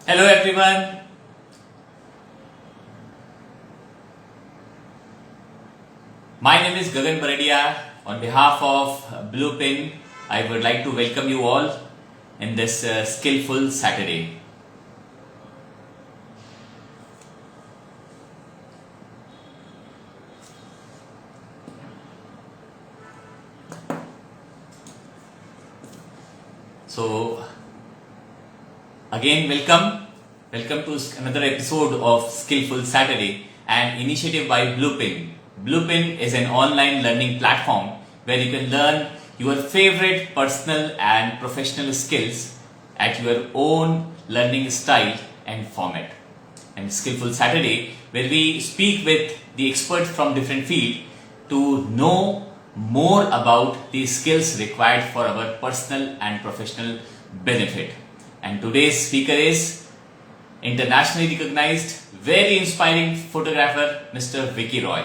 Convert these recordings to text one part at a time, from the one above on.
Hello everyone. My name is Gagan Baradia. On behalf of Bluepin, I would like to welcome you all in this Skillful Saturday. So again, welcome to another episode of Skillful Saturday, an initiative by Bluepin. Bluepin is an online learning platform where you can learn your favorite personal and professional skills at your own learning style and format. And Skillful Saturday, where we speak with the experts from different fields to know more about the skills required for our personal and professional benefit. And today's speaker is internationally recognized, very inspiring photographer, Mr. Vicky Roy.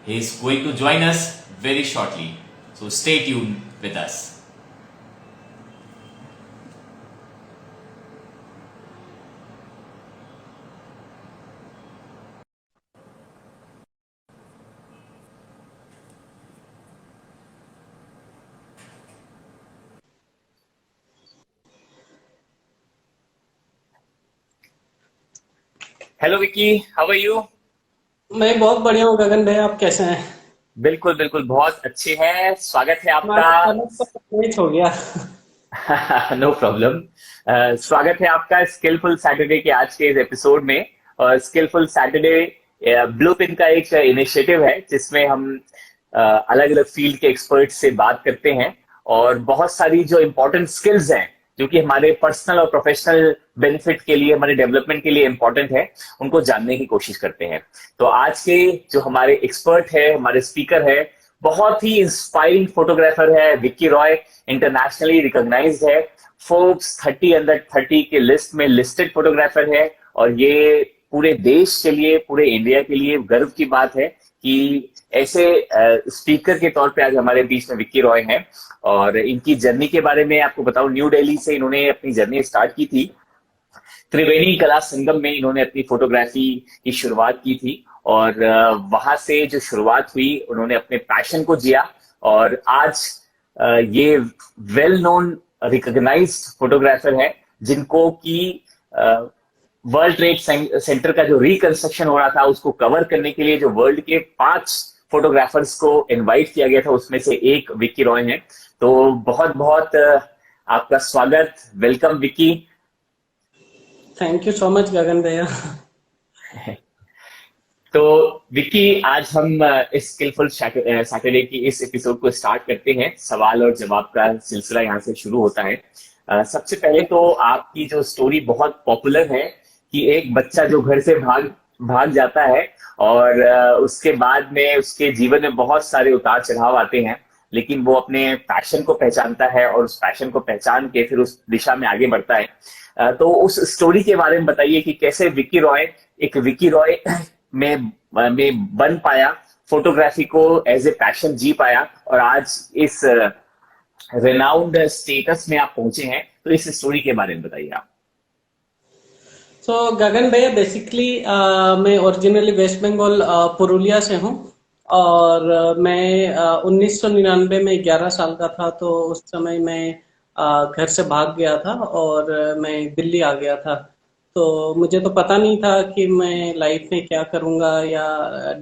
He is going to join us very shortly. So stay tuned with us. Hello Vicky, how are you? मैं बहुत बढ़िया हूँ गगन भाई। आप कैसे हैं? बिल्कुल बिल्कुल बहुत अच्छे हैं। स्वागत है हमारा आपका। अलग तो मैच हो गया। No problem. स्वागत है आपका स्किलफुल सैटरडे के आज के इस एपिसोड में। और स्किलफुल सैटरडे ब्लूपिन का एक इनिशिएटिव है जिसमें हम अलग अलग फील्ड के एक्सपर्ट से बात करते हैं और बहुत सारी जो इम्पोर्टेंट स्किल्स हैं जो कि हमारे पर्सनल और प्रोफेशनल बेनिफिट के लिए, हमारे डेवलपमेंट के लिए इम्पोर्टेंट है, उनको जानने की कोशिश करते हैं। तो आज के जो हमारे एक्सपर्ट है, हमारे स्पीकर है, बहुत ही इंस्पायरिंग फोटोग्राफर है विक्की रॉय। इंटरनेशनली रिकॉग्नाइज्ड है, फोर्ब्स 30 अंडर 30 के लिस्ट में लिस्टेड फोटोग्राफर है। और ये पूरे देश के लिए, पूरे इंडिया के लिए गर्व की बात है कि ऐसे स्पीकर के तौर पे आज हमारे बीच में विक्की रॉय हैं। और इनकी जर्नी के बारे में आपको बताऊं, न्यू दिल्ली से इन्होंने अपनी जर्नी स्टार्ट की थी। त्रिवेणी कला संगम में इन्होंने अपनी फोटोग्राफी की शुरुआत की थी और वहां से जो शुरुआत हुई, उन्होंने अपने पैशन को जिया और आज ये वेल नोन रिकॉग्नाइज्ड फोटोग्राफर है जिनको कि वर्ल्ड ट्रेड सेंटर का जो रिकंस्ट्रक्शन हो रहा था उसको कवर करने के लिए जो वर्ल्ड के 5 फोटोग्राफर्स को इनवाइट किया गया था, उसमें से एक विक्की रॉय है। तो बहुत बहुत आपका स्वागत, welcome Vicky. Thank you so much Gagan भैया। तो विक्की, आज हम इस स्किलफुल सैटरडे की इस एपिसोड को स्टार्ट करते हैं। सवाल और जवाब का सिलसिला यहाँ से शुरू होता है। सबसे पहले तो आपकी जो स्टोरी बहुत पॉपुलर है कि एक बच्चा जो घर से भाग भाग जाता है और उसके बाद में उसके जीवन में बहुत सारे उतार चढ़ाव आते हैं, लेकिन वो अपने पैशन को पहचानता है और उस पैशन को पहचान के फिर उस दिशा में आगे बढ़ता है। तो उस स्टोरी के बारे में बताइए कि कैसे विक्की रॉय एक विक्की रॉय में बन पाया, फोटोग्राफी को एज ए पैशन जी पाया और आज इस रेनाउंड स्टेटस में आप पहुंचे हैं। तो इस स्टोरी के बारे में बताइए आप। तो गगन भैया बेसिकली मैं ओरिजिनली वेस्ट बंगाल पुरुलिया से हूँ। और मैं 1999 में 11 साल का था, तो उस समय मैं घर से भाग गया था और मैं दिल्ली आ गया था। तो मुझे तो पता नहीं था कि मैं लाइफ में क्या करूंगा या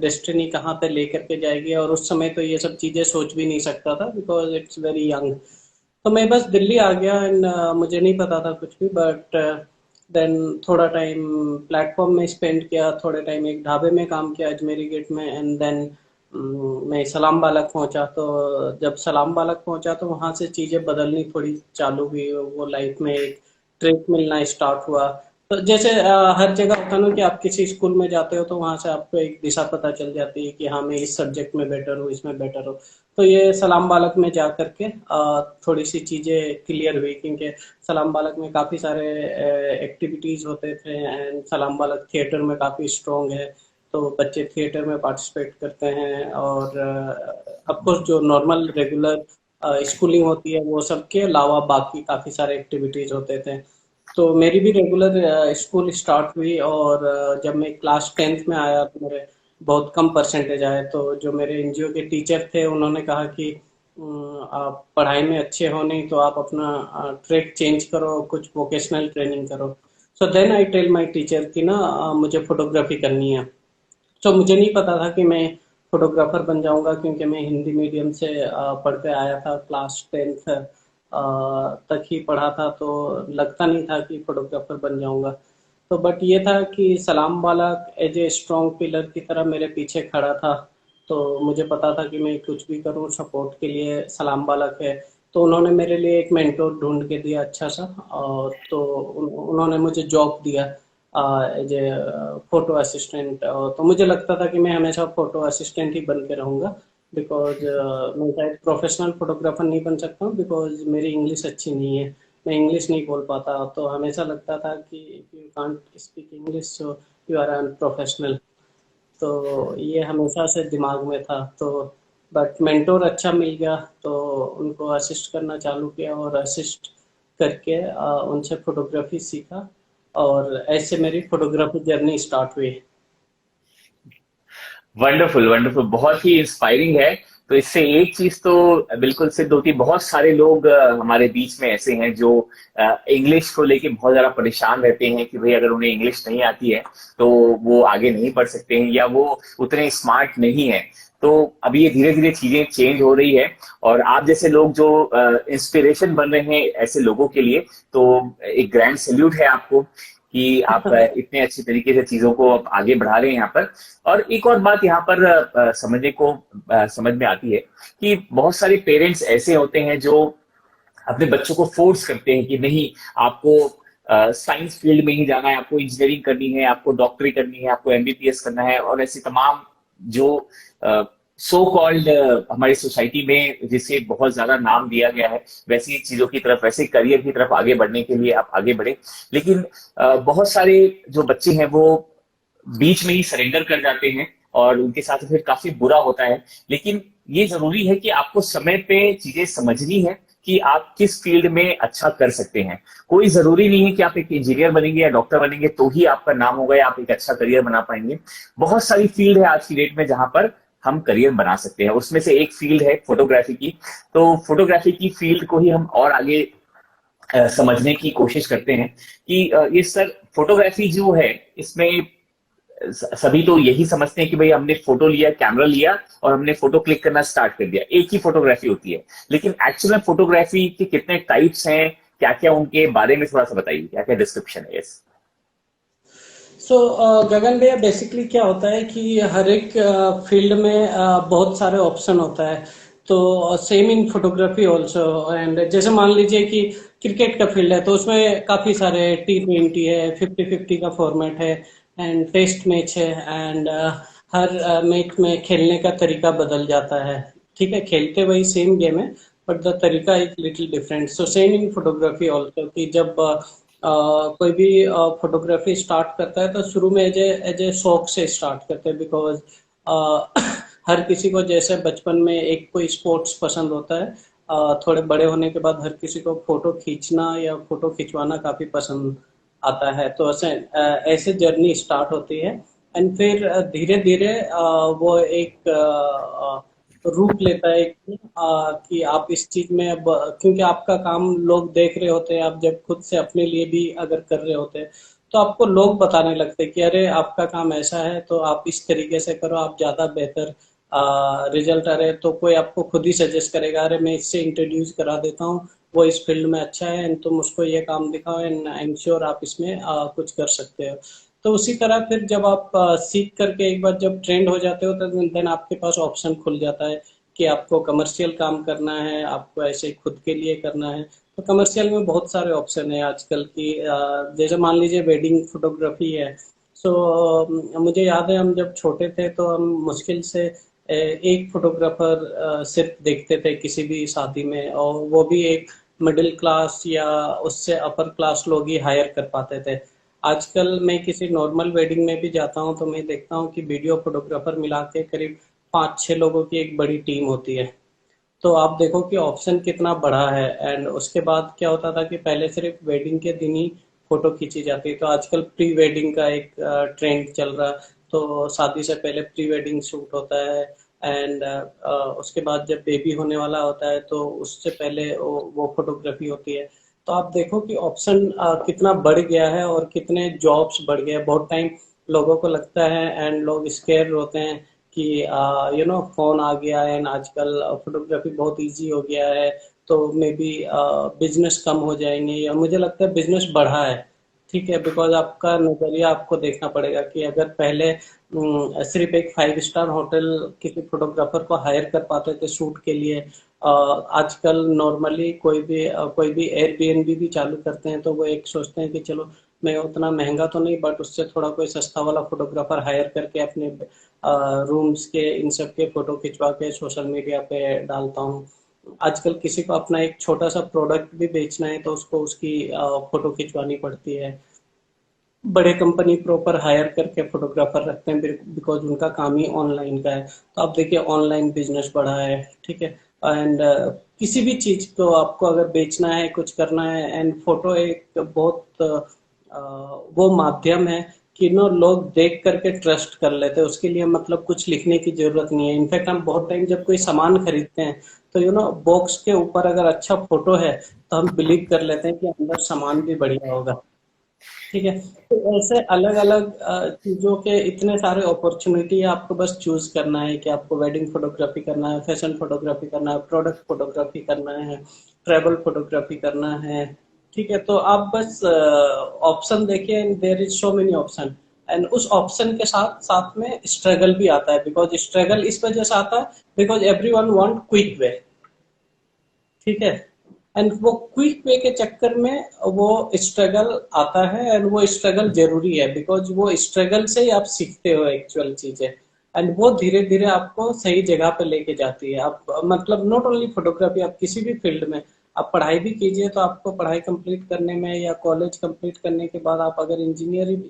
डेस्टिनी कहाँ पे लेकर के जाएगी। और उस समय तो ये सब चीजें सोच भी नहीं सकता था बिकॉज इट्स वेरी यंग। तो मैं बस दिल्ली आ गया एंड मुझे नहीं पता था कुछ भी। बट देन थोड़ा टाइम प्लेटफॉर्म में स्पेंड किया, थोड़े टाइम एक ढाबे में काम किया अजमेरी गेट में। एंड देन मैं सलाम बालक पहुंचा। तो जब सलाम बालक पहुंचा तो वहां से चीजें बदलनी थोड़ी चालू हुई। वो लाइफ में एक ट्रेक मिलना स्टार्ट हुआ। तो जैसे हर जगह होता है ना कि आप किसी स्कूल में जाते हो तो वहां से आपको एक दिशा पता चल जाती है कि हाँ मैं इस सब्जेक्ट में बेटर हूँ, इसमें बेटर हूँ। तो ये सलाम बालक में जा करके थोड़ी सी चीजें क्लियर हुई, क्योंकि सलाम बालक में काफी सारे एक्टिविटीज होते थे एंड सलाम बालक थिएटर में काफी स्ट्रांग है। तो बच्चे थिएटर में पार्टिसिपेट करते हैं और ऑफकोर्स जो नॉर्मल रेगुलर स्कूलिंग होती है वो सब के अलावा बाकी काफी सारे एक्टिविटीज होते थे। तो मेरी भी रेगुलर स्कूल स्टार्ट हुई, और जब मैं क्लास 10th में आया तो मेरे बहुत कम परसेंटेज आए। तो जो मेरे एनजीओ के टीचर थे उन्होंने कहा कि आप पढ़ाई में अच्छे हो नहीं तो आप अपना ट्रैक चेंज करो, कुछ वोकेशनल ट्रेनिंग करो। So then I tell my teacher कि ना मुझे फोटोग्राफी करनी है। तो मुझे नहीं पता था कि मैं फोटोग्राफर बन जाऊंगा, क्योंकि मैं हिंदी मीडियम से पढ़ के आया था। क्लास 10th तक ही पढ़ा था, तो लगता नहीं था कि फोटोग्राफर बन जाऊंगा। तो बट ये था कि सलाम वाला एज ए स्ट्रॉन्ग पिलर की तरह मेरे पीछे खड़ा था। तो मुझे पता था कि मैं कुछ भी करूं सपोर्ट के लिए, सलाम बालक है। तो उन्होंने मेरे लिए एक मेंटोर ढूंढ के दिया अच्छा सा, और तो उन्होंने मुझे जॉब दिया एज ए फोटो असिस्टेंट। तो मुझे लगता था कि मैं हमेशा फोटो असिस्टेंट ही बन के रहूँगा, बिकॉज मैं शायद प्रोफेशनल फोटोग्राफर नहीं बन सकता हूँ, बिकॉज मेरी इंग्लिश अच्छी नहीं है। मैं इंग्लिश नहीं बोल पाता, तो हमेशा लगता था कि if you can't speak English so you are unprofessional. तो ये हमेशा से दिमाग में था। तो बट मेंटोर अच्छा मिल गया, तो उनको असिस्ट करना चालू किया, और असिस्ट करके उनसे फोटोग्राफी सीखा, और ऐसे मेरी फोटोग्राफी जर्नी स्टार्ट हुई। वंडरफुल वंडरफुल, बहुत ही इंस्पायरिंग है। तो इससे एक चीज तो बिल्कुल सिद्ध होती है, बहुत सारे लोग हमारे बीच में ऐसे हैं जो इंग्लिश को लेके बहुत ज्यादा परेशान रहते हैं कि भाई अगर उन्हें इंग्लिश नहीं आती है तो वो आगे नहीं बढ़ सकते हैं या वो उतने स्मार्ट नहीं है। तो अभी ये धीरे धीरे चीजें चेंज हो रही है, और आप जैसे लोग जो इंस्पिरेशन बन रहे हैं ऐसे लोगों के लिए, तो एक ग्रैंड सैल्यूट है आपको कि आप इतने अच्छे तरीके से चीजों को आप आगे बढ़ा रहे हैं यहाँ पर। और एक और बात यहाँ पर समझ में आती है कि बहुत सारे पेरेंट्स ऐसे होते हैं जो अपने बच्चों को फोर्स करते हैं कि नहीं, आपको साइंस फील्ड में ही जाना है, आपको इंजीनियरिंग करनी है, आपको डॉक्टरी करनी है, आपको एमबीबीएस करना है, और ऐसे तमाम जो सो कॉल्ड हमारी सोसाइटी में जिसे बहुत ज्यादा नाम दिया गया है वैसी चीजों की तरफ, वैसे करियर की तरफ आगे बढ़ने के लिए आप आगे बढ़े। लेकिन बहुत सारे जो बच्चे हैं वो बीच में ही सरेंडर कर जाते हैं, और उनके साथ फिर काफी बुरा होता है। लेकिन ये जरूरी है कि आपको समय पे चीजें समझनी है कि आप किस फील्ड में अच्छा कर सकते हैं। कोई जरूरी नहीं है कि आप एक इंजीनियर बनेंगे या डॉक्टर बनेंगे तो ही आपका नाम होगा या आप एक अच्छा करियर बना पाएंगे। बहुत सारी फील्ड है आज की डेट में जहां पर हम करियर बना सकते हैं, उसमें से एक फील्ड है फोटोग्राफी की। तो फोटोग्राफी की फील्ड को ही हम और आगे समझने की कोशिश करते हैं कि ये सर फोटोग्राफी जो है इसमें सभी तो यही समझते हैं कि भाई हमने फोटो लिया, कैमरा लिया और हमने फोटो क्लिक करना स्टार्ट कर दिया, एक ही फोटोग्राफी होती है। लेकिन एक्चुअल में फोटोग्राफी के कितने टाइप्स हैं, क्या क्या उनके बारे में थोड़ा सा बताइए, क्या क्या डिस्क्रिप्शन है इस। सो गगन भैया, बेसिकली क्या होता है कि हर एक फील्ड में बहुत सारे ऑप्शन होता है। तो same in photography also. And जैसे मान लीजिए कि क्रिकेट का फील्ड है, तो उसमें काफी सारे T20 है, 50-50 का फॉर्मेट है, एंड टेस्ट मैच है। एंड हर मैच में खेलने का तरीका बदल जाता है। ठीक है, खेलते वही सेम गेम है, बट द तरीका is little different. So same in photography also, कि जब कोई भी फोटोग्राफी स्टार्ट करता है तो शुरू में एज ए शौक से स्टार्ट करते हैं, बिकॉज हर किसी को जैसे बचपन में एक कोई स्पोर्ट्स पसंद होता है, थोड़े बड़े होने के बाद हर किसी को फोटो खींचना या फोटो खिंचवाना काफी पसंद आता है। तो ऐसे जर्नी स्टार्ट होती है। एंड फिर धीरे धीरे वो एक रूप लेता है कि कि आप इस चीज में अब, क्योंकि आपका काम लोग देख रहे होते हैं, आप जब खुद से अपने लिए भी अगर कर रहे होते हैं तो आपको लोग बताने लगते हैं कि अरे आपका काम ऐसा है तो आप इस तरीके से करो, आप ज्यादा बेहतर रिजल्ट आ रहे हैं। तो कोई आपको खुद ही सजेस्ट करेगा, अरे मैं इससे इंट्रोड्यूस करा देता हूँ, वो इस फील्ड में अच्छा है, एंड तुम उसको ये काम दिखाओ, एंड आई एम श्योर आप इसमें कुछ कर सकते हो। तो उसी तरह फिर जब आप सीख करके एक बार जब ट्रेंड हो जाते हो तो देन आपके पास ऑप्शन खुल जाता है कि आपको कमर्शियल काम करना है, आपको ऐसे खुद के लिए करना है। तो कमर्शियल में बहुत सारे ऑप्शन है आजकल की। जैसे मान लीजिए वेडिंग फोटोग्राफी है। सो मुझे याद है हम जब छोटे थे तो हम मुश्किल से एक फोटोग्राफर सिर्फ देखते थे किसी भी शादी में, और वो भी एक मिडिल क्लास या उससे अपर क्लास लोग ही हायर कर पाते थे। आजकल मैं किसी नॉर्मल वेडिंग में भी जाता हूँ तो मैं देखता हूँ कि वीडियो फोटोग्राफर मिला के करीब 5-6 लोगों की एक बड़ी टीम होती है। तो आप देखो कि ऑप्शन कितना बड़ा है। एंड उसके बाद क्या होता था कि पहले सिर्फ वेडिंग के दिन ही फोटो खींची जाती है। तो आजकल प्री वेडिंग का एक ट्रेंड चल रहा है, तो शादी से पहले प्री वेडिंग शूट होता है। एंड उसके बाद जब बेबी होने वाला होता है तो उससे पहले वो फोटोग्राफी होती है। तो आप देखो कि ऑप्शन कितना बढ़ गया है और कितने जॉब्स बढ़ गए हैं। बहुत टाइम लोगों को लगता है एंड लोग स्केयर होते हैं कि फोन आ गया है एंड आजकल फोटोग्राफी बहुत इजी हो गया है, तो मे बी बिजनेस कम हो जाएंगे, या मुझे लगता है बिजनेस बढ़ा है। ठीक है, बिकॉज आपका नजरिया आपको देखना पड़ेगा कि अगर पहले सिर्फ एक 5 स्टार होटल किसी फोटोग्राफर को हायर कर पाते थे शूट के लिए, आजकल नॉर्मली कोई भी एयरबीएनबी भी चालू करते हैं तो वो एक सोचते हैं कि चलो मैं उतना महंगा तो नहीं बट उससे थोड़ा कोई सस्ता वाला फोटोग्राफर हायर करके अपने रूम्स के इन सब के फोटो खिंचवा के सोशल मीडिया पे डालता हूँ। आजकल किसी को अपना एक छोटा सा प्रोडक्ट भी बेचना है तो उसको उसकी फोटो खिंचवानी पड़ती है। बड़े कंपनी प्रॉपर हायर करके फोटोग्राफर रखते हैं बिकॉज उनका काम ही ऑनलाइन का है। तो आप देखिए ऑनलाइन बिजनेस बढ़ा है। ठीक है। एंड किसी भी चीज को आपको अगर बेचना है, कुछ करना है, एंड फोटो एक बहुत वो माध्यम है कि लोग देख करके ट्रस्ट कर लेते हैं। उसके लिए मतलब कुछ लिखने की जरूरत नहीं है। इनफैक्ट हम बहुत टाइम जब कोई सामान खरीदते हैं तो बॉक्स के ऊपर अगर अच्छा फोटो है तो हम बिलीव कर लेते हैं कि अंदर सामान भी बढ़िया होगा। ठीक है। तो ऐसे अलग अलग चीजों के इतने सारे अपॉर्चुनिटी है, आपको बस चूज करना है कि आपको वेडिंग फोटोग्राफी करना है, फैशन फोटोग्राफी करना है, प्रोडक्ट फोटोग्राफी करना है, ट्रैवल फोटोग्राफी करना है। ठीक है, तो आप बस ऑप्शन देखिए and there is so many option. And उस ऑप्शन के साथ साथ में स्ट्रगल भी आता है, बिकॉज स्ट्रगल इस वजह से आता है because everyone want quick way. ठीक है। एंड वो क्विक वे के चक्कर में वो स्ट्रगल आता है एंड वो स्ट्रगल जरूरी है बिकॉज वो स्ट्रगल से ही आप सीखते हो एक्चुअल चीजें। एंड वो धीरे धीरे आपको सही जगह पे लेके जाती है। आप मतलब नॉट ओनली फोटोग्राफी, आप किसी भी फील्ड में आप पढ़ाई भी कीजिए तो आपको पढ़ाई कंप्लीट करने में या कॉलेज कंप्लीट करने के बाद आप अगर इंजीनियरिंग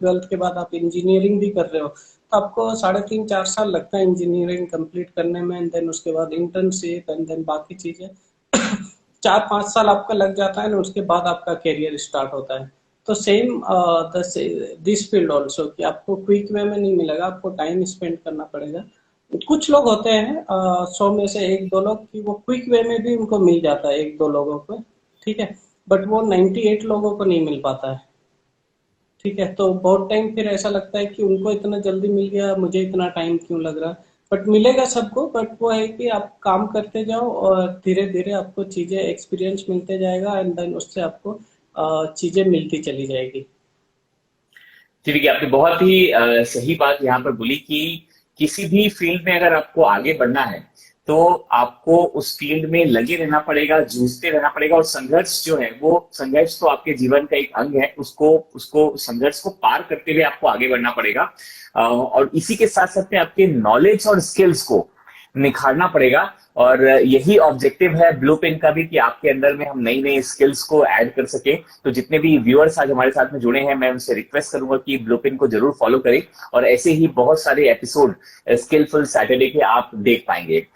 12th के बाद आप इंजीनियरिंग भी कर रहे हो तो आपको 3.5 4 साल लगता है इंजीनियरिंग कंप्लीट करने में। एंड देन उसके बाद इंटर्नशिप एंड देन बाकी चीजें 4 5 साल आपका लग जाता है ना, उसके बाद आपका करियर स्टार्ट होता है। तो सेम दिस फील्ड ऑल्सो कि आपको क्विक वे में नहीं मिलेगा, आपको टाइम स्पेंड करना पड़ेगा। कुछ लोग होते हैं 100 में से 1 2 लोग कि वो क्विक वे में भी उनको मिल जाता है 1 2 लोगों को। ठीक है। बट वो 98 लोगों को नहीं मिल पाता है। ठीक है, तो बहुत टाइम फिर ऐसा लगता है कि उनको इतना जल्दी मिल गया, मुझे इतना टाइम क्यों लग रहा। बट मिलेगा सबको, बट वो है कि आप काम करते जाओ और धीरे धीरे आपको चीजें एक्सपीरियंस मिलते जाएगा एंड देन उससे आपको चीजें मिलती चली जाएगी। जी देखिए, आपने बहुत ही सही बात यहाँ पर बोली कि किसी भी फील्ड में अगर आपको आगे बढ़ना है तो आपको उस फील्ड में लगे रहना पड़ेगा, जूझते रहना पड़ेगा, और संघर्ष जो है वो संघर्ष तो आपके जीवन का एक अंग है। उसको उसको संघर्ष को पार करते हुए आपको आगे बढ़ना पड़ेगा, और इसी के साथ साथ में आपके नॉलेज और स्किल्स को निखारना पड़ेगा। और यही ऑब्जेक्टिव है ब्लू पेन का भी, कि आपके अंदर में हम नई नई स्किल्स को ऐड कर सके। तो जितने भी व्यूअर्स आज हमारे साथ में जुड़े हैं, मैं उनसे रिक्वेस्ट करूंगा कि ब्लू पेन को जरूर फॉलो करें, और ऐसे ही बहुत सारे एपिसोड स्किलफुल सैटरडे के आप देख पाएंगे।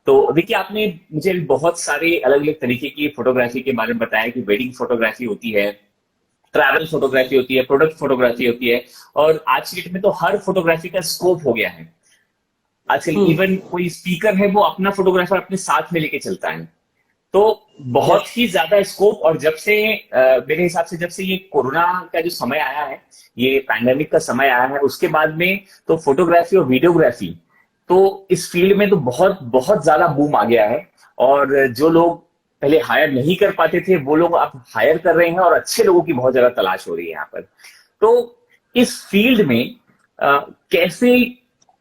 तो देखिए, आपने मुझे बहुत सारे अलग अलग तरीके की फोटोग्राफी के बारे में बताया कि वेडिंग फोटोग्राफी होती है, ट्रैवल फोटोग्राफी होती है, प्रोडक्ट फोटोग्राफी होती है, और आज की डेट में तो हर फोटोग्राफी का स्कोप हो गया है। आजकल हम्म। इवन कोई स्पीकर है वो अपना फोटोग्राफर अपने साथ में लेके चलता है। तो यस। बहुत ही ज्यादा स्कोप। और जब से मेरे हिसाब से जब से ये कोरोना का जो समय आया है, ये पैंडेमिक का समय आया है, उसके बाद में तो फोटोग्राफी और वीडियोग्राफी, तो इस फील्ड में तो बहुत बहुत ज्यादा बूम आ गया है। और जो लोग पहले हायर नहीं कर पाते थे वो लोग अब हायर कर रहे हैं, और अच्छे लोगों की बहुत ज्यादा तलाश हो रही है यहाँ पर। तो इस फील्ड में कैसे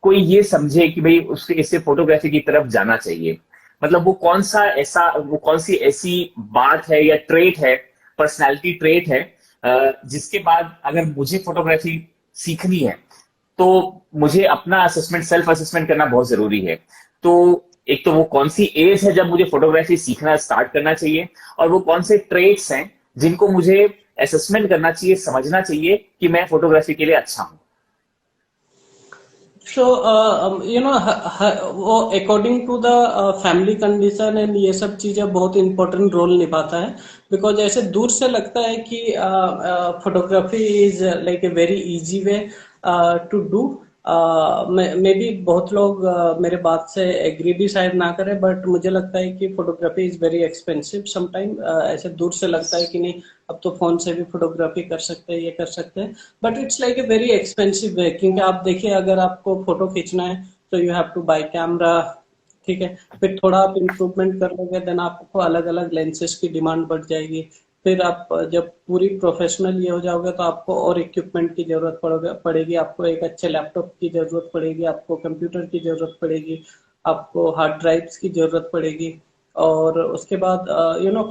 कोई ये समझे कि भाई उसके इससे फोटोग्राफी की तरफ जाना चाहिए? मतलब वो कौन सी ऐसी बात है या ट्रेट है, पर्सनालिटी ट्रेट है, जिसके बाद अगर मुझे फोटोग्राफी सीखनी है तो मुझे अपना असेसमेंट, सेल्फ असेसमेंट करना बहुत जरूरी है। तो एक तो वो कौन सी एज है जब मुझे फोटोग्राफी सीखना स्टार्ट करना चाहिए, और वो कौन से ट्रेट्स हैं जिनको मुझे असेसमेंट करना चाहिए, समझना चाहिए कि मैं फोटोग्राफी के लिए अच्छा हूं। सो वो according to the family condition and ये सब चीजें बहुत इंपॉर्टेंट रोल निभाता है। बिकॉज ऐसे दूर से लगता है कि photography is like a very easy way to do. Maybe बहुत लोग मेरे बात से एग्री भी शायद ना करें, बट मुझे लगता है कि photography is very expensive sometime. ऐसे दूर से लगता है कि नहीं, अब तो फोन से भी फोटोग्राफी कर सकते हैं, ये कर सकते हैं, but it's like a very expensive way. क्योंकि आप देखिए, अगर आपको फोटो खींचना है तो you have to buy camera, ठीक है। फिर थोड़ा आप इम्प्रूवमेंट कर लोगे, देन आपको अलग अलग लेंसेज की डिमांड बढ़ जाएगी। फिर आप जब पूरी प्रोफेशनल ये हो जाओगे तो आपको और इक्विपमेंट की जरूरत पड़ेगी, आपको एक अच्छे लैपटॉप की जरूरत पड़ेगी, आपको कंप्यूटर की जरूरत पड़ेगी, आपको हार्ड ड्राइव्स की जरूरत पड़ेगी। और उसके बाद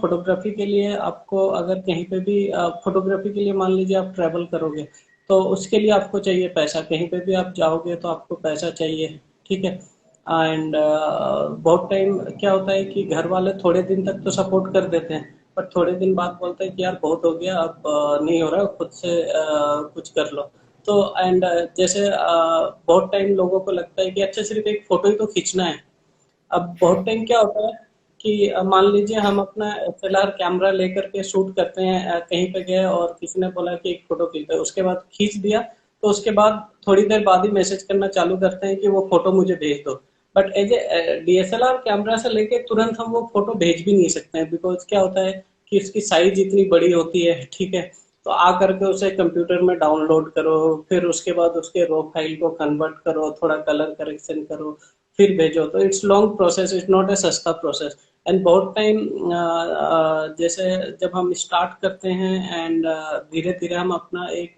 फोटोग्राफी के लिए आपको अगर कहीं पे भी फोटोग्राफी के लिए मान लीजिए आप ट्रैवल करोगे, तो उसके लिए आपको चाहिए पैसा। कहीं पे भी आप जाओगे तो आपको पैसा चाहिए, ठीक है। एंड बहुत टाइम क्या होता है कि घर वाले थोड़े दिन तक तो सपोर्ट कर देते हैं, पर थोड़े दिन बाद बोलते हैं कि यार बहुत हो गया, अब नहीं हो रहा, खुद से कुछ कर लो। तो एंड जैसे बहुत टाइम लोगों को लगता है कि अच्छा सिर्फ एक फोटो ही तो खींचना है। अब बहुत टाइम क्या होता है कि मान लीजिए हम अपना एसएलआर कैमरा लेकर के शूट करते हैं, कहीं पे गए और किसी ने बोला कि एक फोटो खींच दो, उसके बाद खींच दिया, तो उसके बाद थोड़ी देर बाद ही मैसेज करना चालू करते हैं कि वो फोटो मुझे भेज दो। But as a DSLR camera से लेके तुरंत हम वो फोटो भेज भी नहीं सकते हैं, बिकॉज क्या होता है कि उसकी साइज इतनी बड़ी होती है, ठीक है। तो आ करके उसे कंप्यूटर में डाउनलोड करो, फिर उसके बाद उसके रो फाइल को कन्वर्ट करो, थोड़ा कलर करेक्शन करो, फिर भेजो। तो it's long process, it's not a सस्ता प्रोसेस। एंड बहुत टाइम जैसे जब हम स्टार्ट करते हैं एंड धीरे धीरे हम अपना एक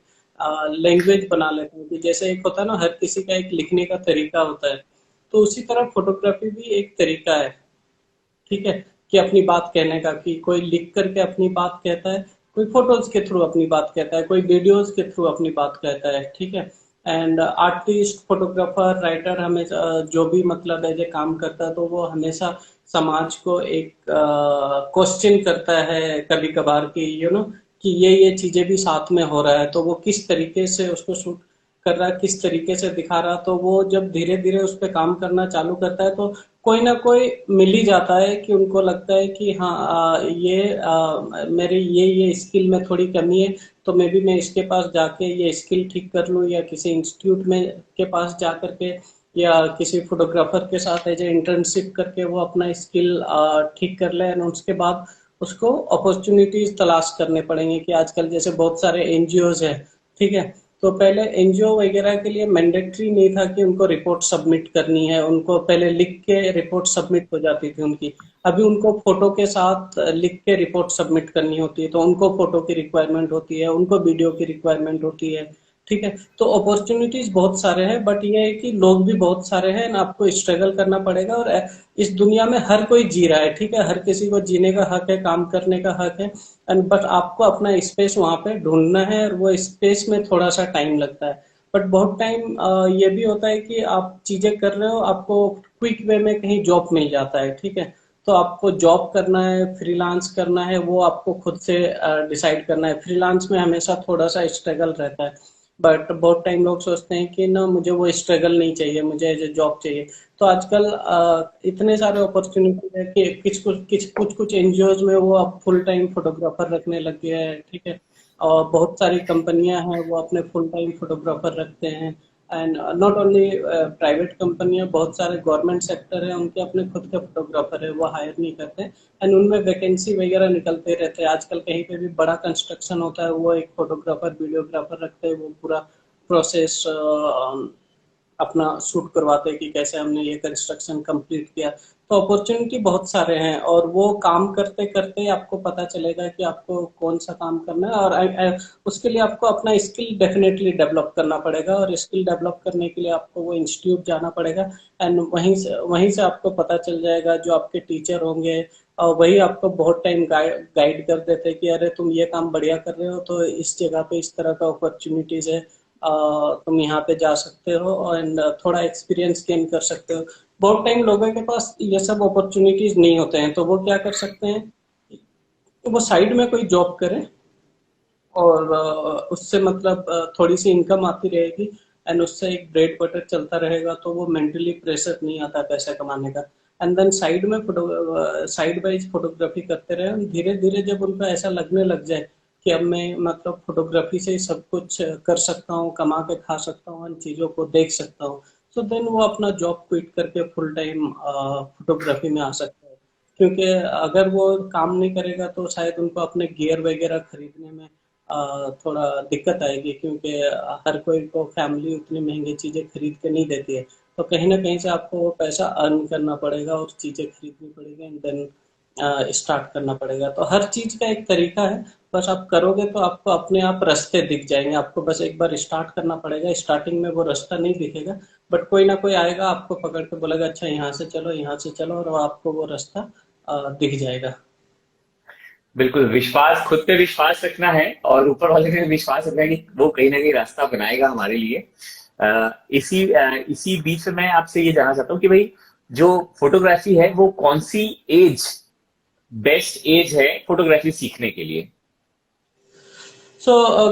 लैंग्वेज बना लेते हैं, कि जैसे एक होता है ना, हर किसी का एक लिखने का तरीका होता है, तो उसी तरह फोटोग्राफी भी एक तरीका है, ठीक है। कि अपनी बात कहने का, कि कोई लिख करके अपनी बात कहता है, कोई फोटोज के थ्रू अपनी बात कहता है, कोई वीडियोज के थ्रू अपनी बात कहता है, ठीक है। एंड आर्टिस्ट, फोटोग्राफर, राइटर हमेशा जो भी मतलब है जो काम करता है, तो वो हमेशा समाज को एक क्वेश्चन करता है कभी कभार, कि कि ये चीजें भी साथ में हो रहा है, तो वो किस तरीके से उसको शूट कर रहा है, किस तरीके से दिखा रहा। तो वो जब धीरे धीरे उस पर काम करना चालू करता है, तो कोई ना कोई मिल ही जाता है कि उनको लगता है कि हाँ, मेरे ये स्किल में थोड़ी कमी है, तो मे बी मैं इसके पास जाके ये स्किल ठीक कर लूँ, या किसी इंस्टीट्यूट में के पास जा करके, या किसी फोटोग्राफर के साथ एज ए इंटर्नशिप करके वो अपना स्किल ठीक कर ले। और उसके बाद उसको अपॉर्चुनिटीज तलाश करने पड़ेंगे, कि आजकल जैसे बहुत सारे एनजीओज है, ठीक है। तो पहले एनजीओ वगैरह के लिए मैंडेटरी नहीं था कि उनको रिपोर्ट सबमिट करनी है, उनको पहले लिख के रिपोर्ट सबमिट हो जाती थी उनकी। अभी उनको फोटो के साथ लिख के रिपोर्ट सबमिट करनी होती है, तो उनको फोटो की रिक्वायरमेंट होती है, उनको वीडियो की रिक्वायरमेंट होती है, ठीक है। तो अपॉर्चुनिटीज बहुत सारे हैं, बट ये है कि लोग भी बहुत सारे हैं ना, आपको स्ट्रगल करना पड़ेगा। और इस दुनिया में हर कोई जी रहा है, ठीक है, हर किसी को जीने का हक है, काम करने का हक है। एंड बट आपको अपना स्पेस वहां पे ढूंढना है, और वो स्पेस में थोड़ा सा टाइम लगता है। बट बहुत टाइम ये भी होता है कि आप चीजें कर रहे हो, आपको क्विक वे में कहीं जॉब मिल जाता है, ठीक है। तो आपको जॉब करना है, फ्रीलांस करना है, वो आपको खुद से डिसाइड करना है। फ्रीलांस में हमेशा थोड़ा सा स्ट्रगल रहता है, बट बहुत टाइम लोग सोचते हैं कि ना, मुझे वो स्ट्रगल नहीं चाहिए, मुझे एज ए जॉब चाहिए। तो आजकल इतने सारे अपॉर्चुनिटी है कि कुछ एनजीओज में वो अब फुल टाइम फोटोग्राफर रखने लग गया है, ठीक है। और बहुत सारी कंपनियां हैं, वो अपने फुल टाइम फोटोग्राफर रखते हैं। एंड नॉट ओनली प्राइवेट कंपनियां, बहुत सारे गवर्नमेंट सेक्टर है, उनके अपने खुद के फोटोग्राफर है, वो हायर नहीं करते। एंड उनमें वैकेंसी वगैरह निकलते रहते हैं। आजकल कहीं पे भी बड़ा कंस्ट्रक्शन होता है, वो एक फोटोग्राफर वीडियोग्राफर रखते हैं, वो पूरा प्रोसेस अपना शूट करवाते हैं कि कैसे हमने ये कंस्ट्रक्शन कंप्लीट किया। तो अपॉर्चुनिटी बहुत सारे हैं, और वो काम करते करते आपको पता चलेगा कि आपको कौन सा काम करना है। और उसके लिए आपको अपना स्किल डेफिनेटली डेवलप करना पड़ेगा, और स्किल डेवलप करने के लिए आपको वो इंस्टीट्यूट जाना पड़ेगा। एंड वहीं से आपको पता चल जाएगा, जो आपके टीचर होंगे और वही आपको बहुत टाइम गाइड कर देते हैं कि अरे तुम ये काम बढ़िया कर रहे हो, तो इस जगह पे इस तरह का अपॉर्चुनिटीज है, तुम यहाँ पे जा सकते हो, एंड थोड़ा एक्सपीरियंस गेन कर सकते हो। बहुत टाइम लोगों के पास ये सब अपॉर्चुनिटीज नहीं होते हैं, तो वो क्या कर सकते हैं, तो वो साइड में कोई जॉब करें, और उससे मतलब थोड़ी सी इनकम आती रहेगी। एंड उससे एक ब्रेड बटर चलता रहेगा, तो वो मेंटली प्रेशर नहीं आता पैसा कमाने का। एंड देन साइड में साइड बाई फोटोग्राफी करते रहे, धीरे धीरे जब उनको ऐसा लगने लग जाए कि अब मैं मतलब फोटोग्राफी से ही सब कुछ कर सकता हूँ, कमा के खा सकता हूँ, इन चीजों को देख सकता हूँ, तो देन वो अपना जॉब क्विट करके फुल टाइम फोटोग्राफी में आ सकता है। क्योंकि अगर वो काम नहीं करेगा तो शायद उनको अपने गियर वगैरह खरीदने में थोड़ा दिक्कत आएगी, क्योंकि हर कोई को फैमिली उतनी महंगी चीजें खरीद के नहीं देती है। तो कहीं ना कहीं से आपको वो पैसा अर्न करना पड़ेगा और चीजें खरीदनी पड़ेगी, एंड देन स्टार्ट करना पड़ेगा। तो हर चीज का एक तरीका है, बस आप करोगे तो आपको अपने आप रास्ते दिख जाएंगे। आपको बस एक बार स्टार्ट करना पड़ेगा, स्टार्टिंग में वो रास्ता नहीं दिखेगा, बट कोई ना कोई आएगा आपको पकड़ के बोलेगा अच्छा यहाँ से चलो, यहाँ से चलो, और आपको वो रास्ता दिख जाएगा। बिल्कुल, विश्वास, खुद पे विश्वास रखना है और ऊपर वाले पे विश्वास रखना है कि वो कहीं ना कहीं रास्ता बनाएगा हमारे लिए। इसी बीच में मैं आपसे ये जानना चाहता हूँ कि भाई जो फोटोग्राफी है वो कौन सी एज बेस्ट एज है फोटोग्राफी सीखने के लिए?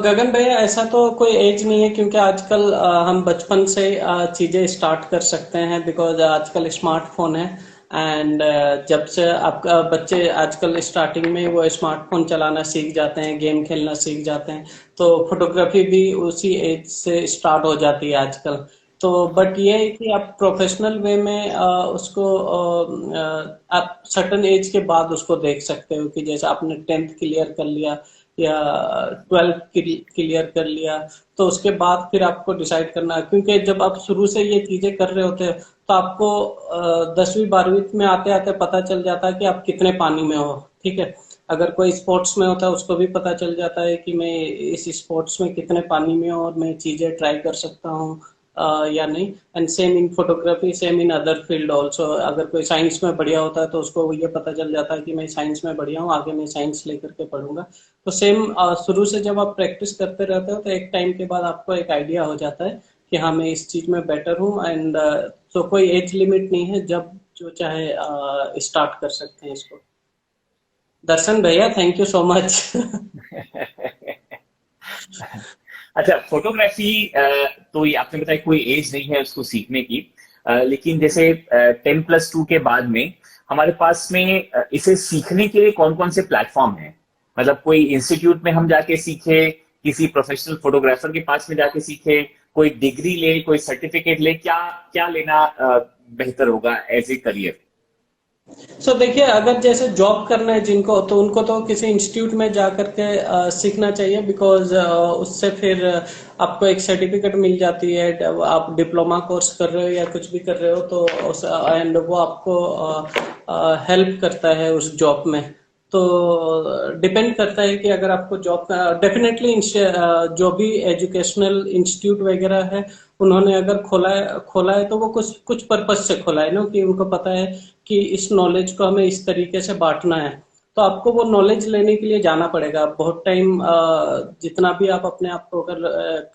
गगन भैया, ऐसा तो कोई एज नहीं है, क्योंकि आजकल हम बचपन से चीजें स्टार्ट कर सकते हैं, बिकॉज आजकल स्मार्टफोन है। एंड जब से आपका बच्चे आजकल स्टार्टिंग में वो स्मार्टफोन चलाना सीख जाते हैं, गेम खेलना सीख जाते हैं, तो फोटोग्राफी भी उसी एज से स्टार्ट हो जाती है आजकल। तो बट ये है कि आप प्रोफेशनल वे में उसको आप सर्टन एज के बाद उसको देख सकते हो, कि जैसे आपने 10th क्लियर कर लिया या 12th क्लियर कर लिया, तो उसके बाद फिर आपको डिसाइड करना है। क्योंकि जब आप शुरू से ये चीजें कर रहे होते हो तो आपको 10वीं 12वीं में आते आते पता चल जाता है कि आप कितने पानी में हो। ठीक है, अगर कोई स्पोर्ट्स में होता है उसको भी पता चल जाता है कि मैं इस स्पोर्ट्स में कितने पानी में हूँ और मैं चीजें ट्राई कर सकता हूँ या नहीं। And same in photography, same in other field also. अगर कोई साइंस में बढ़िया होता है तो उसको ये पता चल जाता है कि मैं साइंस में बढ़िया हूँ, आगे मैं साइंस लेकर के पढ़ूंगा। तो सेम शुरू से जब आप प्रैक्टिस करते रहते हो तो एक टाइम के बाद आपको एक आइडिया हो जाता है कि हाँ मैं इस चीज में बेटर हूँ। एंड तो कोई एज लिमिट नहीं है, जब जो चाहे स्टार्ट कर सकते हैं इसको। दर्शन भैया, थैंक यू सो मच। अच्छा, फोटोग्राफी, तो ये आपने बताया कोई एज नहीं है उसको सीखने की। लेकिन जैसे 10+2 के बाद में हमारे पास में इसे सीखने के लिए कौन कौन से प्लेटफॉर्म हैं? मतलब कोई इंस्टीट्यूट में हम जाके सीखे, किसी प्रोफेशनल फोटोग्राफर के पास में जाके सीखे, कोई डिग्री ले, कोई सर्टिफिकेट ले, क्या क्या लेना बेहतर होगा एज ए करियर? देखिए, अगर जैसे जॉब करना है जिनको, तो उनको तो किसी इंस्टीट्यूट में जा करके सीखना चाहिए, बिकॉज उससे फिर आपको एक सर्टिफिकेट मिल जाती है। आप डिप्लोमा कोर्स कर रहे हो या कुछ भी कर रहे हो, तो उस एंड वो आपको हेल्प करता है उस जॉब में। तो डिपेंड करता है कि अगर आपको जॉब का डेफिनेटली जो भी एजुकेशनल इंस्टीट्यूट वगैरह है, उन्होंने अगर खोला है तो वो कुछ कुछ पर्पज से खोला है ना, कि उनको पता है कि इस नॉलेज को हमें इस तरीके से बांटना है। तो आपको वो नॉलेज लेने के लिए जाना पड़ेगा। बहुत टाइम जितना भी आप अपने आप को अगर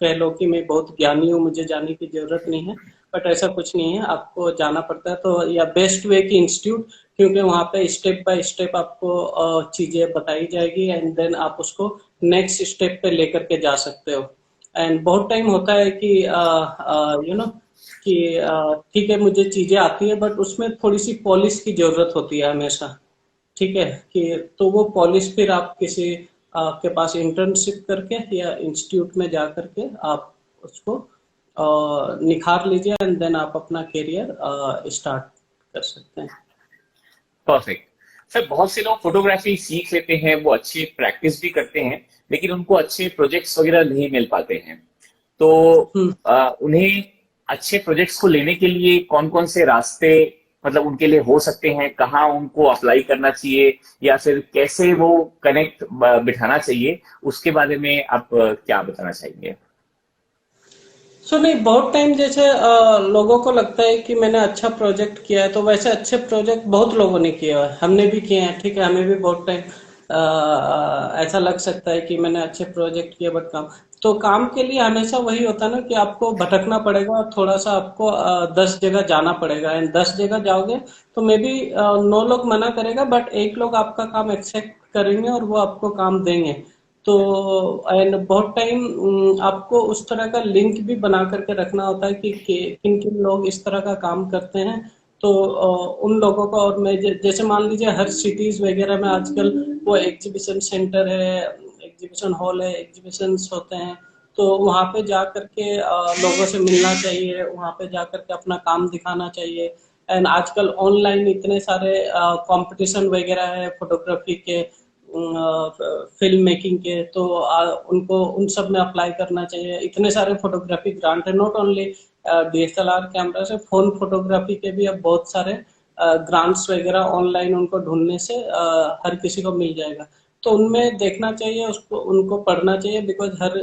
कह लो कि मैं बहुत ज्ञानी हूँ, मुझे जाने की जरूरत नहीं है, बट ऐसा कुछ नहीं है, आपको जाना पड़ता है। तो या बेस्ट वे की इंस्टीट्यूट, क्योंकि वहां पे स्टेप बाय स्टेप आपको चीजें बताई जाएगी, एंड देन आप उसको नेक्स्ट स्टेप पे लेकर के जा सकते हो। एंड बहुत टाइम होता है कि यू नो कि ठीक है मुझे चीजें आती है, बट उसमें थोड़ी सी पॉलिश की जरूरत होती है हमेशा। ठीक है, कि तो वो पॉलिश फिर आप किसी आपके पास इंटर्नशिप करके या इंस्टीट्यूट में जा करके आप उसको निखार लीजिए, एंड देन आप अपना करियर स्टार्ट कर सकते हैं। परफेक्ट। सर, बहुत से लोग फोटोग्राफी सीख लेते हैं, वो अच्छी प्रैक्टिस भी करते हैं, लेकिन उनको अच्छे प्रोजेक्ट्स वगैरह नहीं मिल पाते हैं। तो हम्म। उन्हें अच्छे प्रोजेक्ट्स को लेने के लिए कौन कौन से रास्ते मतलब उनके लिए हो सकते हैं? कहाँ उनको अप्लाई करना चाहिए, या फिर कैसे वो कनेक्ट बिठाना चाहिए? उसके बारे में आप क्या बताना चाहेंगे? नहीं, बहुत टाइम जैसे लोगों को लगता है कि मैंने अच्छा प्रोजेक्ट किया है, तो वैसे अच्छे प्रोजेक्ट बहुत लोगों ने किए हैं, हमने भी किए हैं। ठीक है, हमें भी बहुत टाइम ऐसा लग सकता है कि मैंने अच्छे प्रोजेक्ट किए, बट काम के लिए हमेशा वही होता है ना, कि आपको भटकना पड़ेगा और थोड़ा सा आपको 10 जगह जाना पड़ेगा। एंड 10 जगह जाओगे तो मे बी 9 लोग मना करेगा, बट एक लोग आपका काम एक्सेप्ट करेंगे और वो आपको काम देंगे। तो एंड बहुत टाइम आपको उस तरह का लिंक भी बना करके रखना होता है कि किन किन लोग इस तरह का काम करते हैं। तो उन लोगों का, और मैं जैसे मान लीजिए हर सिटीज वगैरह में आजकल वो एग्जीबिशन सेंटर है, एग्जीबिशन हॉल है, एग्जीबिशंस होते हैं। तो वहां पे जा करके लोगों से मिलना चाहिए, वहां पे जा करके अपना काम दिखाना चाहिए। एंड आजकल ऑनलाइन इतने सारे कंपटीशन वगैरह है फोटोग्राफी के, फिल्म मेकिंग के, तो उनको उन सब में अप्लाई करना चाहिए। इतने सारे फोटोग्राफी ग्रांट है, नॉट ओनली डीएसएलआर कैमरा से, फोन फोटोग्राफी के भी अब बहुत सारे ग्रांट्स वगैरह ऑनलाइन उनको ढूंढने से हर किसी को मिल जाएगा। तो उनमें देखना चाहिए, उसको उनको पढ़ना चाहिए, बिकॉज हर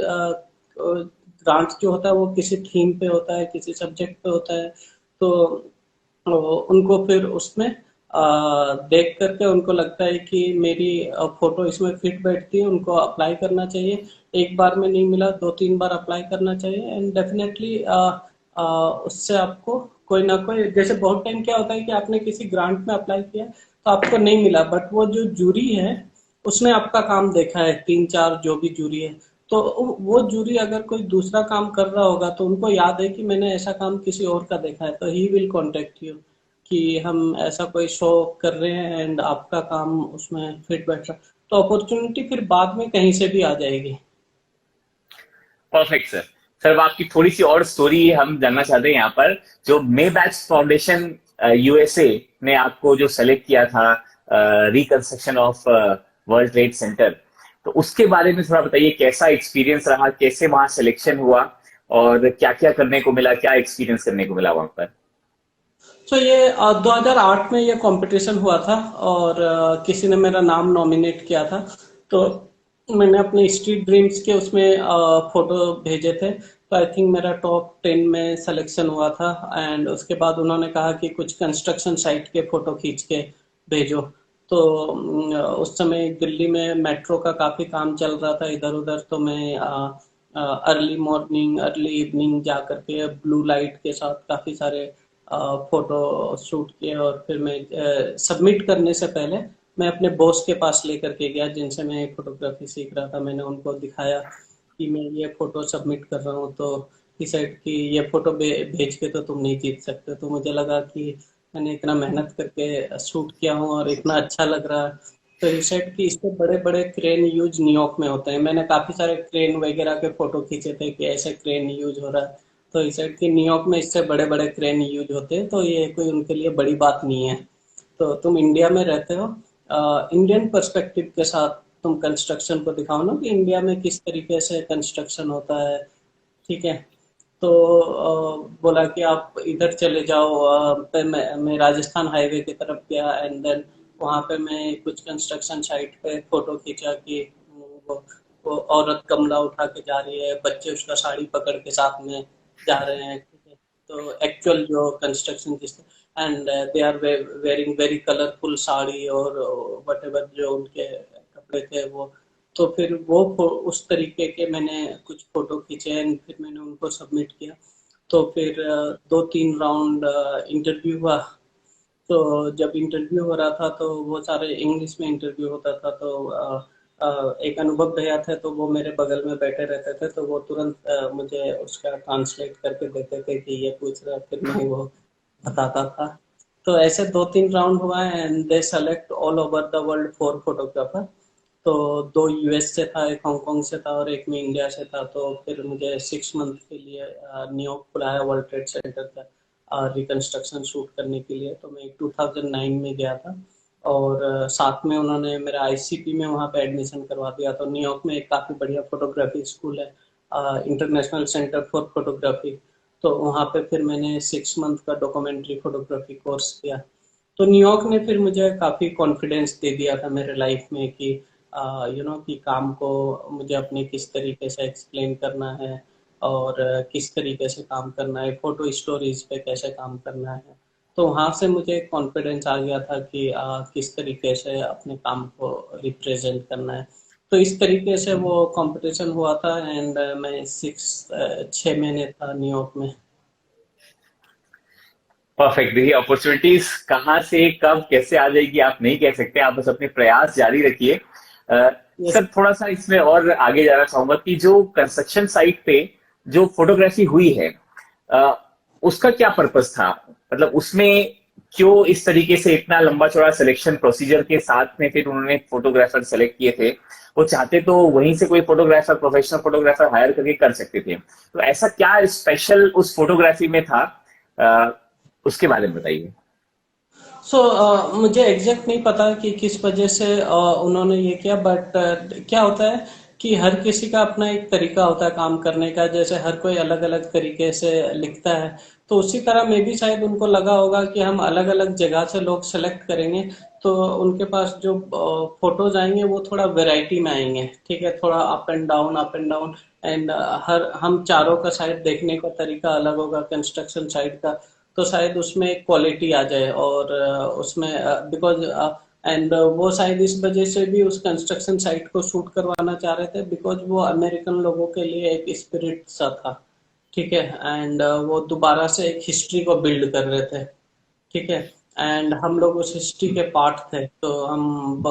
ग्रांट जो होता है वो किसी थीम पे होता है, किसी सब्जेक्ट पे होता है। तो उनको फिर उसमें देख करके उनको लगता है कि मेरी फोटो इसमें फिट बैठती है, उनको अप्लाई करना चाहिए। एक बार में नहीं मिला, दो तीन बार अप्लाई करना चाहिए, एंड डेफिनेटली उससे आपको कोई ना कोई, जैसे बहुत टाइम क्या होता है कि आपने किसी ग्रांट में अप्लाई किया तो आपको नहीं मिला, बट वो जो जूरी है उसने आपका काम देखा है, तीन चार जो भी जूरी है, तो वो जूरी अगर कोई दूसरा काम कर रहा होगा तो उनको याद है कि मैंने ऐसा काम किसी और का देखा है, तो ही विल कॉन्टेक्ट यू कि हम ऐसा कोई शो कर रहे हैं एंड आपका काम उसमें फिट बैठ रहा। तो अपॉर्चुनिटी फिर बाद में कहीं से भी आ जाएगी। Perfect sir. सर आपकी थोड़ी सी और स्टोरी हम जानना चाहते हैं यहाँ पर। जो मे बैच फाउंडेशन यूएसए ने आपको जो सेलेक्ट किया था reconstruction of world trade centre, तो उसके बारे में थोड़ा बताइए, कैसा एक्सपीरियंस रहा, कैसे वहां सिलेक्शन हुआ और क्या क्या करने को मिला, क्या एक्सपीरियंस करने को मिला वहां पर। तो ये 2008 में ये कंपटीशन हुआ था, और किसी ने मेरा नाम नॉमिनेट किया था। तो मैंने अपने स्ट्रीट ड्रीम्स के उसमें फोटो भेजे थे, तो आई थिंक मेरा टॉप 10 में सिलेक्शन हुआ था। एंड उसके बाद उन्होंने कहा कि कुछ कंस्ट्रक्शन साइट के फोटो खींच के भेजो। तो उस समय दिल्ली में मेट्रो का काफी काम चल रहा था इधर उधर, तो मैं अर्ली मॉर्निंग अर्ली इवनिंग जा करके ब्लू लाइट के साथ काफी सारे फोटो शूट किए, और फिर मैं सबमिट करने से पहले मैं अपने बॉस के पास लेकर के गया, जिनसे मैं फोटोग्राफी सीख रहा था। मैंने उनको दिखाया कि मैं ये फोटो सबमिट कर रहा हूँ, तो ही सेड कि ये फोटो भेज के तो तुम नहीं जीत सकते। तो मुझे लगा कि मैंने इतना मेहनत करके शूट किया हूँ और इतना अच्छा लग रहा है। तो ही सेड कि इससे बड़े बड़े क्रेन यूज न्यूयॉर्क में होते हैं। मैंने काफी सारे क्रेन वगैरह के फोटो खींचे थे कि ऐसे क्रेन यूज हो रहा है। तो ही सेड कि न्यूयॉर्क में इससे बड़े बड़े क्रेन यूज होते हैं, तो ये कोई उनके लिए बड़ी बात नहीं है। तो तुम इंडिया में रहते हो, इंडियन पर्सपेक्टिव के साथ तुम कंस्ट्रक्शन को दिखाओ ना, कि इंडिया में किस तरीके से कंस्ट्रक्शन होता है। ठीक है। तो बोला कि आप इधर चले जाओ। पे मैं राजस्थान हाईवे की तरफ गया, एंड देन वहाँ पे मैं कुछ कंस्ट्रक्शन साइट पे फोटो खींचा कि वो वो औरत गमला उठा के जा रही है, बच्चे उसका साड़ी पकड़ के साथ में जा रहे हैं। ठीक है। तो एक्चुअल जो कंस्ट्रक्शन जिस, and they are wearing very colourful sari और वट एवर जो उनके कपड़े थे वो। तो फिर वो उस तरीके के मैंने कुछ फोटो खींचे एंड फिर मैंने उनको सबमिट किया। तो फिर दो तीन राउंड इंटरव्यू हुआ। तो जब इंटरव्यू हो रहा था तो वो सारे इंग्लिश में इंटरव्यू होता था। तो एक अनुभव भैया थे, तो वो मेरे बगल में बैठे रहते थे, तो वो तुरंत मुझे उसका ट्रांसलेट करके देते थे कि ये पूछ रहा है, फिर मैं वो बताता था। तो ऐसे दो तीन राउंड हुआ and they select all over the world 4 photographer. तो दो यूएस से था, एक हांगकांग से था और एक में इंडिया से था। तो फिर मुझे 6 मंथ के लिए न्यूयॉर्क बुलाया वर्ल्ड ट्रेड सेंटर का रिकंस्ट्रक्शन शूट करने के लिए। तो मैं 2009 में गया था, और साथ में उन्होंने मेरा आईसीपी में वहाँ पे एडमिशन करवा दिया। तो न्यूयॉर्क में एक काफ़ी बढ़िया फोटोग्राफी स्कूल है, इंटरनेशनल सेंटर फॉर फोटोग्राफी। तो वहाँ पे फिर मैंने 6 मंथ का डॉक्यूमेंट्री फोटोग्राफी कोर्स किया। तो न्यूयॉर्क ने फिर मुझे काफ़ी कॉन्फिडेंस दे दिया था मेरे लाइफ में कि कि काम को मुझे अपने किस तरीके से एक्सप्लेन करना है, और किस तरीके से काम करना है, फोटो स्टोरीज पे कैसे काम करना है। तो वहाँ से मुझे कॉन्फिडेंस आ गया था कि किस तरीके से अपने काम को रिप्रेजेंट करना है। तो इस तरीके से वो कंपटीशन हुआ था, एंड मैं 6 महीने था न्यूयॉर्क में। परफेक्ट। देखिए, अपॉर्चुनिटीज कहाँ से कब कैसे आ जाएगी आप नहीं कह सकते, आप बस अपने प्रयास जारी रखिए। यस। सर थोड़ा सा इसमें और आगे जाना चाहूंगा कि जो कंस्ट्रक्शन साइट पे जो फोटोग्राफी हुई है, अ, उसका क्या पर्पस था? मतलब उसमें क्यों इस तरीके से इतना लंबा चौड़ा सिलेक्शन प्रोसीजर के साथ में फिर उन्होंने फोटोग्राफर सेलेक्ट किए थे? वो चाहते तो वहीं से कोई फोटोग्राफर, प्रोफेशनल फोटोग्राफर हायर करके कर सकते थे। तो ऐसा क्या स्पेशल उस फोटोग्राफी में था? अ, उसके बारे में बताइए। मुझे एग्जैक्ट नहीं पता कि किस वजह से उन्होंने ये किया, बट क्या होता है कि हर किसी का अपना एक तरीका होता है काम करने का। जैसे हर कोई अलग अलग तरीके से लिखता है, तो उसी तरह में भी शायद उनको लगा होगा कि हम अलग अलग जगह से लोग सेलेक्ट करेंगे, तो उनके पास जो फोटोज आएंगे वो थोड़ा वैरायटी में आएंगे। ठीक है, थोड़ा अप एंड डाउन एंड हर हम चारों का साइड देखने का तरीका अलग होगा कंस्ट्रक्शन साइड का। तो शायद उसमें क्वालिटी आ जाए, और उसमें बिकॉज एंड वो शायद इस वजह से भी उस कंस्ट्रक्शन साइट को शूट करवाना चाह रहे थे, बिकॉज वो अमेरिकन लोगों के लिए एक स्पिरिट सा था। ठीक है, एंड वो दोबारा से एक हिस्ट्री को बिल्ड कर रहे थे। ठीक है, एंड हम लोग उस हिस्ट्री के पार्ट थे, तो हम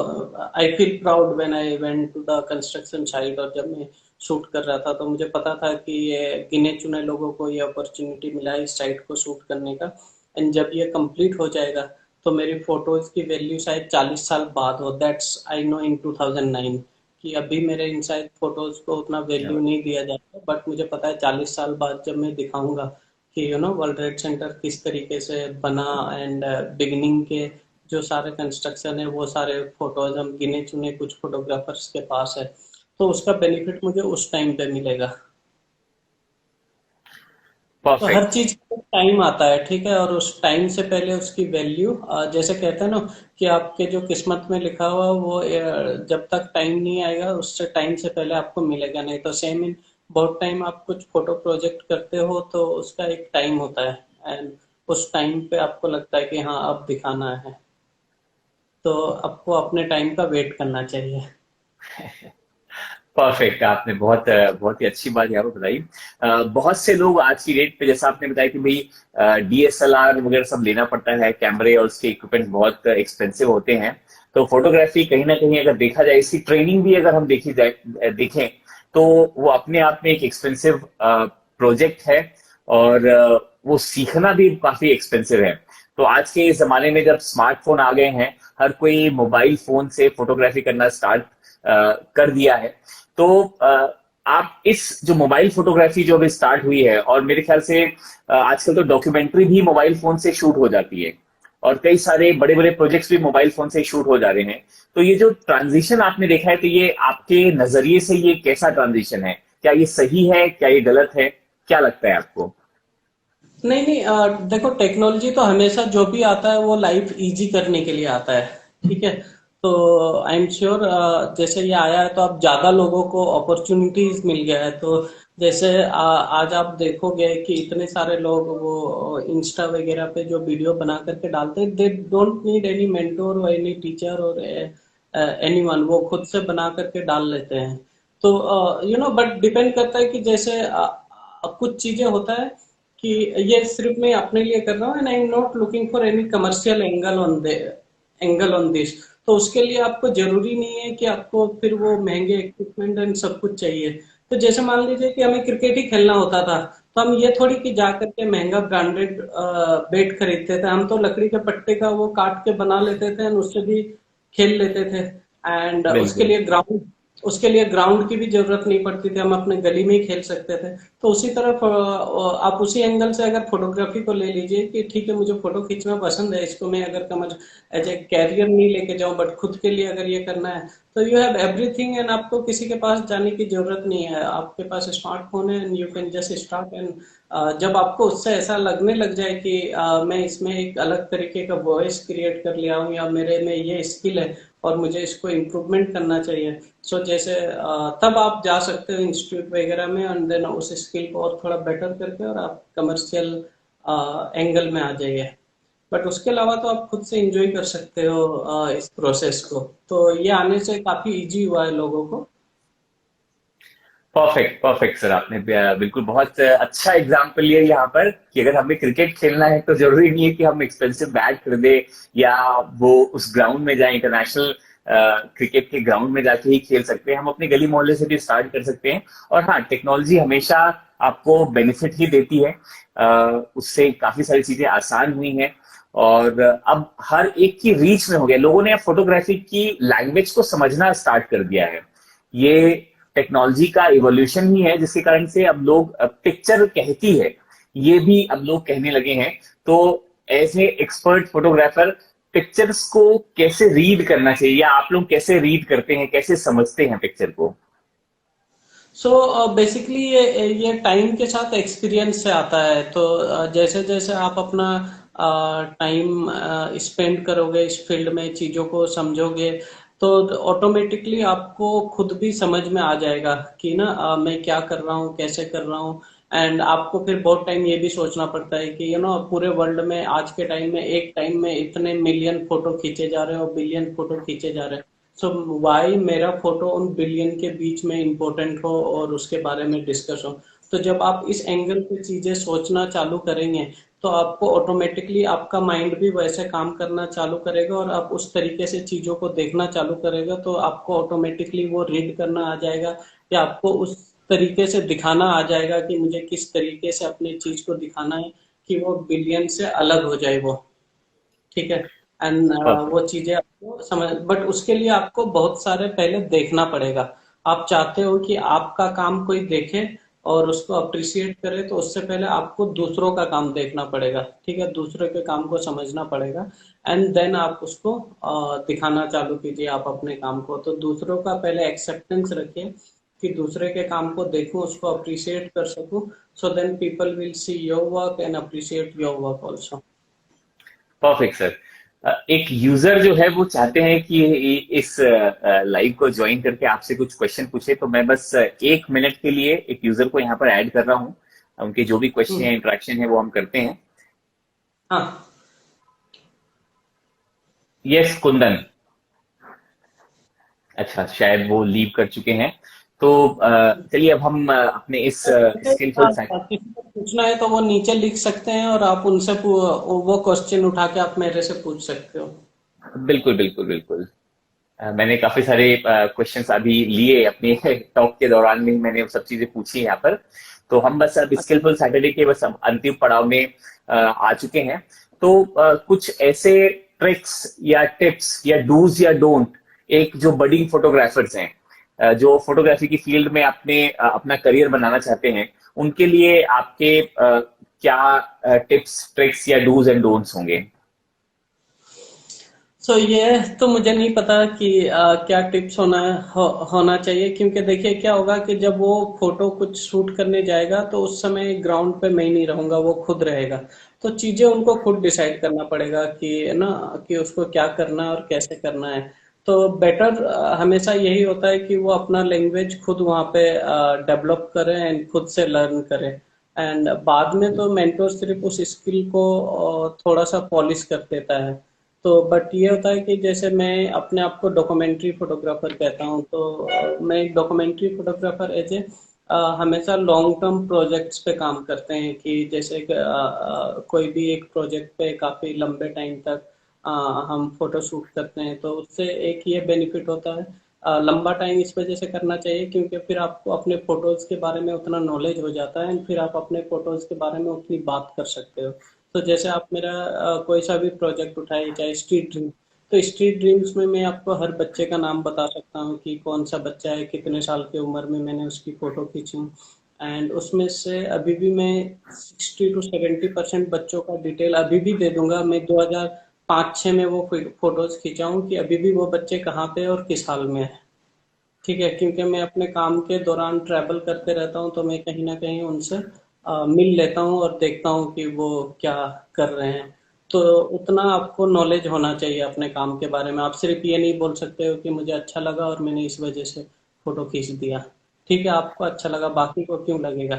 I feel proud when I went to the construction site. और जब मैं शूट कर रहा था तो मुझे पता था कि ये गिने चुने लोगों को ये अपॉर्चुनिटी मिला है इस साइट को शूट करने का। एंड जब ये कंप्लीट हो जाएगा तो मेरी फोटोज की वैल्यू शायद 40 साल बाद हो। दैट्स आई नो इन 2009 कि अभी मेरे इन शायद फोटोज को उतना वैल्यू नहीं दिया जाता, बट मुझे पता है 40 साल बाद जब मैं दिखाऊंगा कि वर्ल्ड ट्रेड सेंटर किस तरीके से बना, एंड बिगिनिंग के जो सारे कंस्ट्रक्शन है वो सारे फोटोज हम गिने चुने कुछ फोटोग्राफर्स के पास है, तो उसका बेनिफिट मुझे उस टाइम पे मिलेगा। तो हर परफेक्ट। चीज का टाइम आता है, ठीक है, और उस टाइम से पहले उसकी वैल्यू, जैसे कहते हैं ना कि आपके जो किस्मत में लिखा हुआ वो जब तक टाइम नहीं आएगा उससे टाइम से पहले आपको मिलेगा नहीं। तो सेम इन बहुत टाइम आप कुछ फोटो प्रोजेक्ट करते हो तो उसका एक टाइम होता है, एंड उस टाइम पे आपको लगता है कि हाँ अब दिखाना है, तो आपको अपने टाइम का वेट करना चाहिए। परफेक्ट, आपने बहुत ही अच्छी बात यहाँ पर बताई। बहुत से लोग आज की डेट पे, जैसा आपने बताया कि भाई डीएसएलआर वगैरह सब लेना पड़ता है, कैमरे और उसके इक्विपमेंट बहुत एक्सपेंसिव होते हैं। तो फोटोग्राफी कहीं ना कहीं अगर देखा जाए, इसकी ट्रेनिंग भी अगर हम देखी जाए, देखें, तो वो अपने आप में एक एक्सपेंसिव प्रोजेक्ट है। और वो सीखना भी काफी एक्सपेंसिव है। तो आज के जमाने में जब स्मार्टफोन आ गए हैं, हर कोई मोबाइल फोन से फोटोग्राफी करना स्टार्ट कर दिया है। तो आप इस जो मोबाइल फोटोग्राफी जो अभी स्टार्ट हुई है, और मेरे ख्याल से आजकल तो डॉक्यूमेंट्री भी मोबाइल फोन से शूट हो जाती है, और कई सारे बड़े बड़े प्रोजेक्ट्स भी मोबाइल फोन से शूट हो जा रहे हैं। तो ये जो ट्रांजिशन आपने देखा है, तो ये आपके नजरिए से ये कैसा ट्रांजिशन है? क्या ये सही है, क्या ये गलत है? क्या लगता है आपको? नहीं नहीं, देखो टेक्नोलॉजी तो हमेशा जो भी आता है वो लाइफ इजी करने के लिए आता है। ठीक है, तो आई एम श्योर जैसे ये आया है तो अब ज्यादा लोगों को अपॉर्चुनिटीज मिल गया है। तो जैसे आज आप देखोगे कि इतने सारे लोग वो इंस्टा वगैरह पे जो वीडियो बना करके डालते हैं, they don't need any mentor और एनी टीचर और एनीवन, वो खुद से बना करके डाल लेते हैं। तो बट डिपेंड करता है कि जैसे कुछ चीजें होता है कि ये सिर्फ मैं अपने लिए कर रहा हूँ, and I am not looking for any commercial angle on this. तो उसके लिए आपको जरूरी नहीं है कि आपको फिर वो महंगे इक्विपमेंट एंड सब कुछ चाहिए। तो जैसे मान लीजिए कि हमें क्रिकेट ही खेलना होता था, तो हम ये थोड़ी कि जा करके महंगा ब्रांडेड बैट खरीदते थे। हम तो लकड़ी के पट्टे का वो काट के बना लेते थे, एंड उससे भी खेल लेते थे। एंड बिल्कुल। उसके लिए ग्राउंड की भी जरूरत नहीं पड़ती थी, हम अपने गली में ही खेल सकते थे। तो उसी तरह आप उसी एंगल से अगर फोटोग्राफी को ले लीजिए कि ठीक है मुझे फोटो खींचना पसंद है, इसको मैं अगर कमर एज ए कैरियर नहीं लेके जाऊं बट खुद के लिए अगर ये करना है, तो यू हैव एवरीथिंग, एंड आपको किसी के पास जाने की जरूरत नहीं है। आपके पास स्मार्टफोन है and you can just start. And जब आपको उससे ऐसा लगने लग जाए कि मैं इसमें एक अलग तरीके का वॉइस क्रिएट कर लिया हूँ, या मेरे में ये स्किल है और मुझे इसको इम्प्रूवमेंट करना चाहिए, सो जैसे तब आप जा सकते हो इंस्टीट्यूट वगैरह में, एंड देन उस स्किल को और थोड़ा बेटर करके और आप कमर्शियल एंगल में आ जाइए। बट उसके अलावा तो आप खुद से एंजॉय कर सकते हो इस प्रोसेस को। तो ये आने से काफी इजी हुआ है लोगों को। परफेक्ट, परफेक्ट सर, आपने बिल्कुल बहुत अच्छा एग्जाम्पल लिया यहाँ पर कि अगर हमें क्रिकेट खेलना है तो जरूरी नहीं है कि हम एक्सपेंसिव बैट खरीदे या वो उस ग्राउंड में जाए, इंटरनेशनल क्रिकेट के ग्राउंड में जाके ही खेल सकते हैं, हम अपने गली मोहल्ले से भी स्टार्ट कर सकते हैं। और हाँ, टेक्नोलॉजी हमेशा आपको बेनिफिट ही देती है। उससे काफी सारी चीजें आसान हुई हैं और अब हर एक की रीच में हो गया। लोगों ने अब फोटोग्राफी की लैंग्वेज को समझना स्टार्ट कर दिया है। ये टेक्नोलॉजी का इवोल्यूशन ही है जिसके कारण से अब लोग पिक्चर कहती है ये भी अब लोग कहने लगे हैं। तो as a expert photographer, pictures को कैसे रीड करना चाहिए या आप लोग कैसे रीड करते हैं, कैसे समझते हैं पिक्चर को? सो बेसिकली ये टाइम के साथ एक्सपीरियंस से आता है। तो जैसे जैसे आप अपना टाइम स्पेंड करोगे इस फील्ड में, चीजों को समझोगे, तो ऑटोमेटिकली आपको खुद भी समझ में आ जाएगा कि ना मैं क्या कर रहा हूँ, कैसे कर रहा हूँ। एंड आपको फिर बहुत टाइम ये भी सोचना पड़ता है कि पूरे वर्ल्ड में आज के टाइम में एक टाइम में इतने मिलियन फोटो खींचे जा रहे हैं और बिलियन फोटो खींचे जा रहे हैं। सो वाई मेरा फोटो उन बिलियन के बीच में इम्पोर्टेंट हो और उसके बारे में डिस्कस हो। तो जब आप इस एंगल पे चीजें सोचना चालू करेंगे, तो आपको ऑटोमेटिकली आपका माइंड भी वैसे काम करना चालू करेगा और आप उस तरीके से चीजों को देखना चालू करेगा। तो आपको ऑटोमेटिकली वो रीड करना आ जाएगा या आपको उस तरीके से दिखाना आ जाएगा कि मुझे किस तरीके से अपनी चीज को दिखाना है कि वो बिलियन से अलग हो जाए वो। ठीक है। एंड वो परफेक्ट। चीजें आपको समझ, बट उसके लिए आपको बहुत सारे पहले देखना पड़ेगा। आप चाहते हो कि आपका काम कोई देखे और उसको अप्रिशिएट करे, तो उससे पहले आपको दूसरों का काम देखना पड़ेगा। ठीक है, दूसरों के काम को समझना पड़ेगा। एंड देन आप उसको दिखाना चालू कीजिए आप अपने काम को। तो दूसरों का पहले एक्सेप्टेंस रखिए कि दूसरे के काम को देखूं, उसको अप्रिशिएट कर सकूं। So then people will see your work and appreciate your work also. Perfect sir. एक यूजर जो है वो चाहते हैं कि इस लाइव को ज्वाइन करके आपसे कुछ क्वेश्चन पूछे, तो मैं बस 1 मिनट के लिए एक यूजर को यहाँ पर ऐड कर रहा हूँ। उनके जो भी क्वेश्चन या हम्म। इंटरेक्शन है वो हम करते हैं। हाँ। यस कुंदन। अच्छा, शायद वो लीव कर चुके हैं। तो चलिए अब हम अपने इस स्किलफुल साइड। किसी को पूछना है तो वो नीचे लिख सकते हैं और आप उनसे वो क्वेश्चन उठा के आप मेरे से पूछ सकते हो। बिल्कुल बिल्कुल बिल्कुल। मैंने काफी सारे क्वेश्चंस अभी लिए अपने टॉक के दौरान में ही, मैंने वो सब चीजें पूछी यहाँ पर। तो हम बस अब स्किलफुल सैटरडे के बस अब अंतिम पड़ाव में आ चुके हैं। तो कुछ ऐसे ट्रिक्स या टिप्स या डूज या डोंट, एक जो बडिंग फोटोग्राफर्स हैं, जो फोटोग्राफी की फील्ड में अपना करियर बनाना चाहते हैं, उनके लिए आपके क्या टिप्स ट्रिक्स या डूज एंड डोंट्स होंगे? सो ये तो मुझे नहीं पता कि क्या टिप्स होना चाहिए, क्योंकि देखिए क्या होगा कि जब वो फोटो कुछ शूट करने जाएगा तो उस समय ग्राउंड पे मैं ही नहीं रहूंगा, वो खुद रहेगा। तो चीजें उनको खुद डिसाइड करना पड़ेगा कि ना कि उसको क्या करना है और कैसे करना है। तो बेटर हमेशा यही होता है कि वो अपना लैंग्वेज खुद वहाँ पे डेवलप करे एंड खुद से लर्न करे। एंड बाद में तो मेंटोर सिर्फ उस स्किल को थोड़ा सा पॉलिश कर देता है। तो बट ये होता है कि जैसे मैं अपने आप को डॉक्यूमेंट्री फोटोग्राफर कहता हूँ, तो मैं एक डॉक्यूमेंट्री फोटोग्राफर एज ए हमेशा लॉन्ग टर्म प्रोजेक्ट्स पे काम करते हैं कि जैसे कि, कोई भी एक प्रोजेक्ट पे काफी लंबे टाइम तक अ, हम फोटो शूट करते हैं। तो उससे एक ये बेनिफिट होता है, लंबा टाइम इस वजह से करना चाहिए क्योंकि फिर आपको अपने फोटोज के बारे में उतना नॉलेज हो जाता है, फिर आप अपने फोटोज के बारे में उतनी बात कर सकते हो। तो जैसे आप मेरा कोई सा भी प्रोजेक्ट उठाइए, चाहे स्ट्रीट ड्रीम, तो स्ट्रीट ड्रीम्स में मैं आपको हर बच्चे का नाम बता सकता हूँ कि कौन सा बच्चा है, कितने साल की उम्र में मैंने उसकी फोटो खींची। एंड उसमें से अभी भी मैं 60 to 70% बच्चों का डिटेल अभी भी दे दूंगा। मैं 2005-6 में वो फोटोज खींचा हूँ कि अभी भी वो बच्चे कहाँ पे और किस हाल में है। ठीक है, क्योंकि मैं अपने काम के दौरान ट्रैवल करते रहता हूँ, तो मैं कहीं ना कहीं उनसे मिल लेता हूँ और देखता हूँ कि वो क्या कर रहे हैं। तो उतना आपको नॉलेज होना चाहिए अपने काम के बारे में। आप सिर्फ ये नहीं बोल सकते हो कि मुझे अच्छा लगा और मैंने इस वजह से फोटो खींच दिया। ठीक है, आपको अच्छा लगा, बाकी को क्यों लगेगा,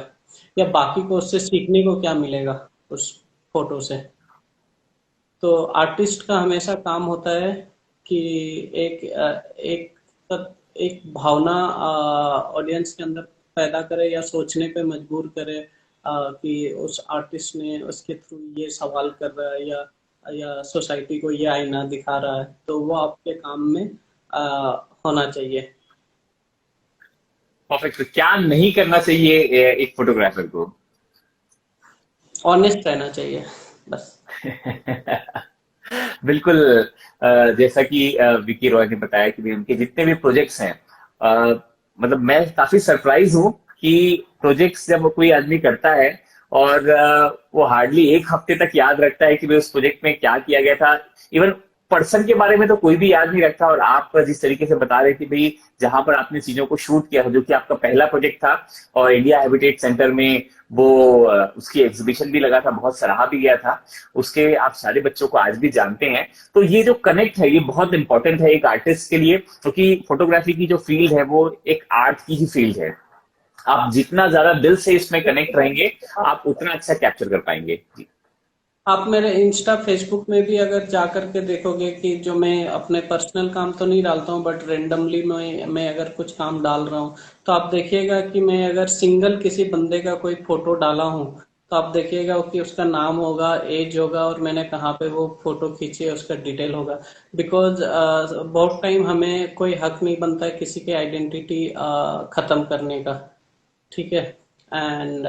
या बाकी को उससे सीखने को क्या मिलेगा उस फोटो से। तो आर्टिस्ट का हमेशा काम होता है कि एक एक भावना ऑडियंस के अंदर पैदा करे या सोचने पे मजबूर करे, कि उस आर्टिस्ट ने उसके थ्रू ये सवाल कर रहा है या सोसाइटी को ये आईना दिखा रहा है। तो वो आपके काम में होना चाहिए। परफेक्ट। तो क्या नहीं करना चाहिए एक फोटोग्राफर को? ऑनेस्ट रहना चाहिए बस। बिल्कुल। जैसा कि विकी रॉय ने बताया कि भी उनके जितने भी प्रोजेक्ट्स हैं, अ, मतलब मैं काफी सरप्राइज हूँ कि प्रोजेक्ट्स जब कोई आदमी करता है और वो हार्डली एक हफ्ते तक याद रखता है कि भाई उस प्रोजेक्ट में क्या किया गया था। इवन पर्सन के बारे में तो कोई भी याद नहीं रखता। और आप जिस तरीके से बता रहे थे भाई, जहां पर आपने चीजों को शूट किया, जो कि आपका पहला प्रोजेक्ट था, और इंडिया हैबिटेट सेंटर में वो उसकी एग्जीबिशन भी लगा था, बहुत सराहा भी गया था, उसके आप सारे बच्चों को आज भी जानते हैं। तो ये जो कनेक्ट है ये बहुत इंपॉर्टेंट है एक आर्टिस्ट के लिए, क्योंकि फोटोग्राफी की जो फील्ड है वो एक आर्ट की ही फील्ड है। आप जितना ज्यादा दिल से इसमें कनेक्ट रहेंगे, आप उतना अच्छा कैप्चर कर पाएंगे जी। आप मेरे इंस्टा फेसबुक में भी अगर जा करके देखोगे कि जो मैं अपने पर्सनल काम तो नहीं डालता हूँ, बट रेंडमली मैं अगर कुछ काम डाल रहा हूँ, तो आप देखिएगा कि मैं अगर सिंगल किसी बंदे का कोई फोटो डाला हूँ, तो आप देखिएगा कि उसका नाम होगा, एज होगा, और मैंने कहाँ पे वो फोटो खींची है उसका डिटेल होगा। बिकॉज बहुत टाइम हमें कोई हक नहीं बनता है किसी की आइडेंटिटी खत्म करने का। ठीक है। एंड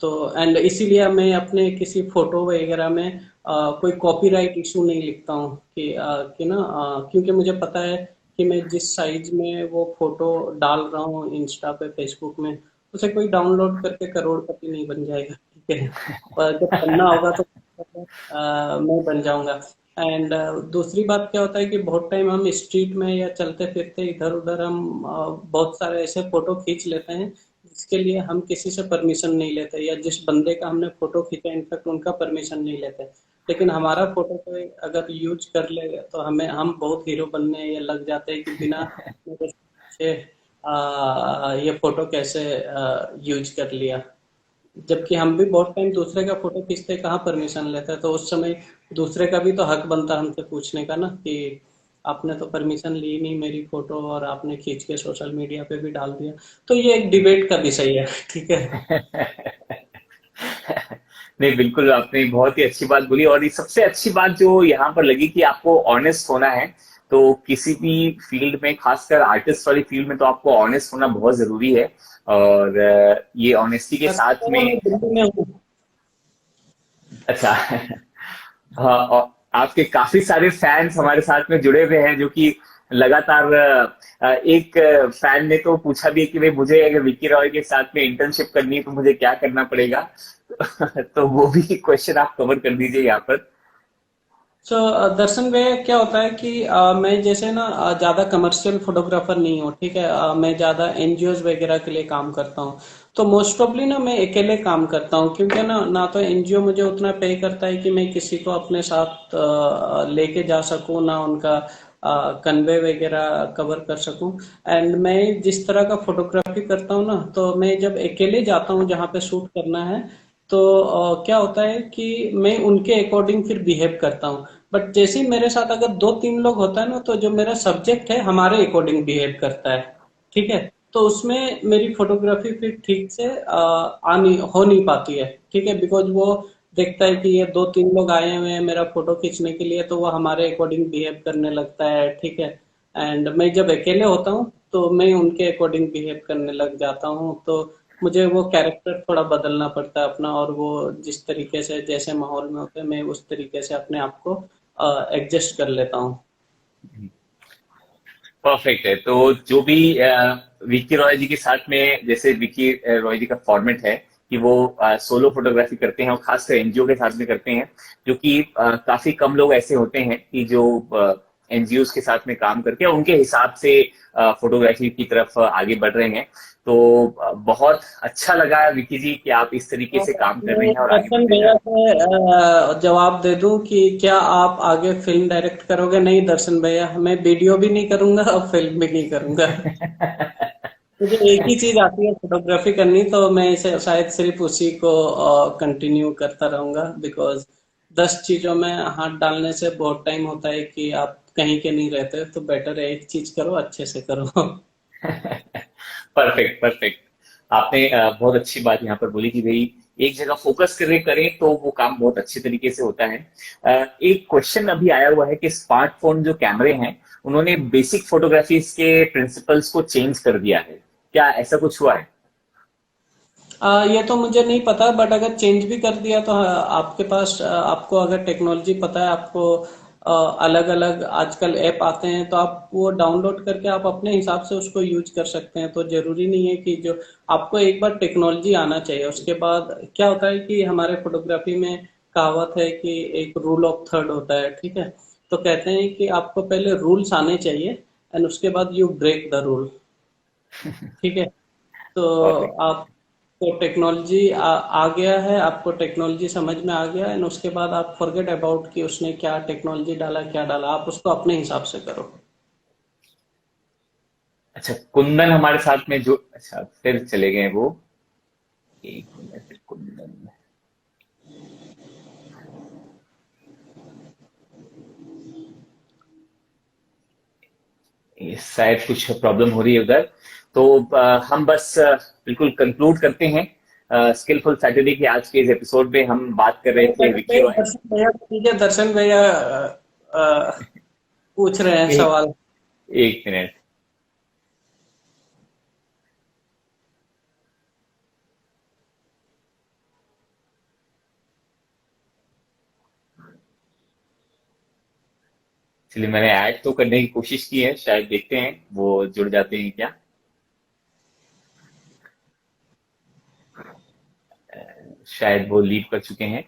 तो एंड इसीलिए मैं अपने किसी फोटो वगैरह में कोई कॉपीराइट इशू नहीं लिखता हूँ कि ना क्योंकि मुझे पता है कि मैं जिस साइज में वो फोटो डाल रहा हूँ इंस्टा पे फेसबुक में, उसे कोई डाउनलोड करके करोड़पति नहीं बन जाएगा। ठीक है। पर जब बनना होगा तो मैं बन जाऊंगा। एंड दूसरी बात क्या होता है कि बहुत टाइम हम स्ट्रीट में या चलते फिरते इधर उधर हम बहुत सारे ऐसे फोटो खींच लेते हैं जिसके लिए हम किसी से परमिशन नहीं लेते, या जिस बंदे का हमने फोटो खींचा इनफैक्ट उनका परमिशन नहीं लेते। लेकिन हमारा फोटो कोई अगर यूज कर ले तो हमें हम बहुत हीरो बनने या लग जाते हैं कि बिना मेरे से ये फोटो कैसे यूज कर लिया। जबकि हम भी बहुत टाइम दूसरे का फोटो खींचते कहाँ परमिशन लेते हैं, तो उस समय दूसरे का भी तो हक बनता हमसे पूछने का ना कि आपने तो परमिशन ली नहीं मेरी फोटो और आपने खींच के सोशल मीडिया पे भी डाल दिया। तो ये एक डिबेट का विषय है। ठीक है। नहीं, बिल्कुल आपने बहुत ही अच्छी बात बोली। और ये सबसे अच्छी बात जो यहाँ पर लगी कि आपको ऑनेस्ट होना है। तो किसी भी फील्ड में, खासकर आर्टिस्ट वाली फील्ड में, तो आपको ऑनेस्ट होना बहुत जरूरी है। और ये ऑनेस्टी के सर साथ मैं में। दिल्ली में हूँ। अच्छा। हाँ, और आपके काफी सारे फैंस हमारे साथ में जुड़े हुए हैं, जो कि लगातार एक फैन ने तो पूछा भी है कि भाई मुझे अगर विक्की रॉय के साथ में इंटर्नशिप करनी है तो मुझे क्या करना पड़ेगा। तो वो भी क्वेश्चन आप कवर कर दीजिए यहाँ पर। सो दर्शन भैया क्या होता है कि मैं जैसे ना ज्यादा कमर्शियल फोटोग्राफर नहीं हूँ। ठीक है। मैं ज्यादा एनजीओज वगैरह के लिए काम करता हूँ। तो मोस्ट ऑफली ना मैं अकेले काम करता हूँ, क्योंकि ना ना तो एनजीओ मुझे उतना पे करता है कि मैं किसी को अपने साथ लेके जा सकूँ, ना उनका कन्वे वगैरह कवर कर सकूं। एंड मैं जिस तरह का फोटोग्राफी करता हूँ ना, तो मैं जब अकेले जाता हूँ जहाँ पे शूट करना है, तो क्या होता है कि मैं उनके अकॉर्डिंग फिर बिहेव करता हूँ। बट जैसे ही मेरे साथ अगर दो तीन लोग होता है ना, तो जो मेरा सब्जेक्ट है हमारे अकॉर्डिंग बिहेव करता है। ठीक है। तो उसमें मेरी फोटोग्राफी फिर ठीक से आनी हो नहीं पाती है। ठीक है। बिकॉज वो देखता है कि ये दो तीन लोग आए हुए हैं मेरा फोटो खींचने के लिए, तो वो हमारे अकॉर्डिंग बिहेव करने लगता है। ठीक है। एंड मैं जब अकेले होता हूँ तो मैं उनके अकॉर्डिंग बिहेव करने लग जाता हूँ। तो मुझे वो कैरेक्टर थोड़ा बदलना पड़ता है अपना, और वो जिस तरीके से जैसे माहौल में होते हैं मैं उस तरीके से अपने आप को एडजस्ट कर लेता हूँ। परफेक्ट है। तो जो भी विक्की रॉय जी के साथ में, जैसे विक्की रॉय जी का फॉर्मेट है कि वो सोलो फोटोग्राफी करते हैं और खासकर एनजीओ के साथ में करते हैं, जो कि काफी कम लोग ऐसे होते हैं कि जो एनजीओ के साथ में काम करके उनके हिसाब से फोटोग्राफी की तरफ आगे बढ़ रहे हैं। तो बहुत अच्छा लगा विक्की जी कि आप इस तरीके से और काम कर रहे मैं हैं और आगे दर्शन बढ़ते जा भैया रहे हैं। से जवाब दे दूं कि क्या आप आगे फिल्म डायरेक्ट करोगे? नहीं दर्शन भैया, मैं वीडियो भी नहीं करूंगा और फिल्म भी नहीं करूंगा। मुझे एक ही चीज आती है, फोटोग्राफी करनी, तो मैं इसे शायद सिर्फ उसी को कंटिन्यू करता रहूंगा। बिकॉज 10 चीजों में हाथ डालने से बहुत टाइम होता है कि आप कहीं के नहीं रहते, तो बेटर है एक चीज करो, अच्छे से करो। Perfect, perfect. आपने बहुत अच्छी बात यहाँ पर बोली कि भाई एक जगह फोकस करें करें तो वो काम बहुत अच्छे तरीके से होता है। एक क्वेश्चन अभी आया हुआ है कि स्मार्टफोन जो कैमरे हैं उन्होंने बेसिक फोटोग्राफीज के प्रिंसिपल्स को चेंज कर दिया है। क्या ऐसा कुछ हुआ है? ये तो मुझे नहीं पता, बट अगर चेंज भी कर दिया तो आपके पास आपको अगर टेक्नोलॉजी पता है, आपको अलग अलग आजकल ऐप आते हैं, तो आप वो डाउनलोड करके आप अपने हिसाब से उसको यूज कर सकते हैं। तो जरूरी नहीं है कि जो आपको एक बार टेक्नोलॉजी आना चाहिए, उसके बाद क्या होता है कि हमारे फोटोग्राफी में कहावत है कि एक रूल ऑफ थर्ड होता है, ठीक है। तो कहते हैं कि आपको पहले रूल्स आने चाहिए एंड उसके बाद यू ब्रेक द रूल, ठीक है। तो परफेक्ट। आपको टेक्नोलॉजी आ गया है, आपको टेक्नोलॉजी समझ में आ गया है, उसके बाद आप फॉरगेट अबाउट कि उसने क्या टेक्नोलॉजी डाला, क्या डाला, आप उसको अपने हिसाब से करो। अच्छा, कुंदन हमारे साथ में जो, अच्छा फिर चले गए वो। एक मिनट, कुंदन, ये शायद कुछ प्रॉब्लम हो रही है उधर। तो हम बस बिल्कुल कंक्लूड करते हैं स्किलफुल सैटरडे के आज के इस एपिसोड में। हम बात कर रहे थे विकी रॉय। दर्शन भैया, ठीक है, दर्शन भैया पूछ रहे हैं एक सवाल। एक मिनट, चलिए मैंने ऐड तो करने की कोशिश की है, शायद देखते हैं वो जुड़ जाते हैं क्या। शायद वो लीव कर चुके हैं।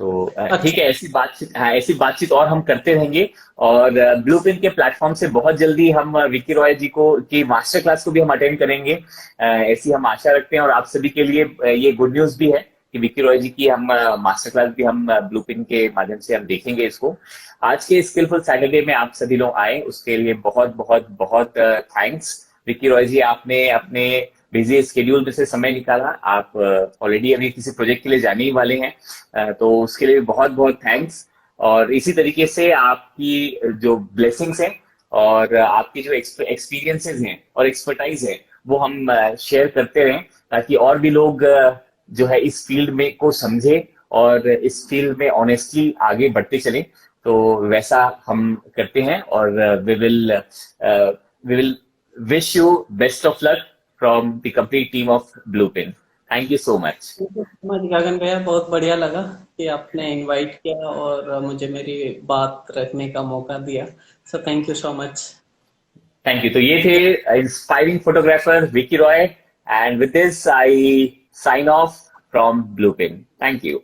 तो ठीक अच्छा। है, ऐसी बातचीत, हाँ ऐसी बातचीत और हम करते रहेंगे। और ब्लूप्रिंट के प्लेटफॉर्म से बहुत जल्दी हम विकी रॉय जी को की मास्टर क्लास को भी हम अटेंड करेंगे, ऐसी हम आशा रखते हैं। और आप सभी के लिए ये गुड न्यूज भी है कि विकी रॉय जी की हम मास्टर क्लास भी हम ब्लूप्रिंट के माध्यम से हम देखेंगे इसको। आज के स्किलफुल सैटरडे में आप सभी लोग आए, उसके लिए बहुत बहुत बहुत थैंक्स। विकी रॉय जी, आपने अपने बिजी स्केड्यूल में से समय निकाला। आप ऑलरेडी अभी किसी प्रोजेक्ट के लिए जाने ही वाले हैं, तो उसके लिए बहुत बहुत थैंक्स। और इसी तरीके से आपकी जो ब्लेसिंग्स हैं और आपकी जो एक्सपीरियंसेस हैं और एक्सपर्टाइज है, वो हम शेयर करते रहें, ताकि और भी लोग जो है इस फील्ड में को समझे और इस फील्ड में ऑनेस्टली आगे बढ़ते चले। तो वैसा हम करते हैं। और we will wish you best of luck from the complete team of Bluepin. Thank you so much. Thank you so much Gagan भैया, बहुत बढ़िया लगा कि आपने इनवाइट किया और मुझे मेरी बात रखने का मौका दिया। So thank you so much. Thank you. तो ये थे inspiring photographer Vicky Roy, and with this I sign off from Bluepin. Thank you.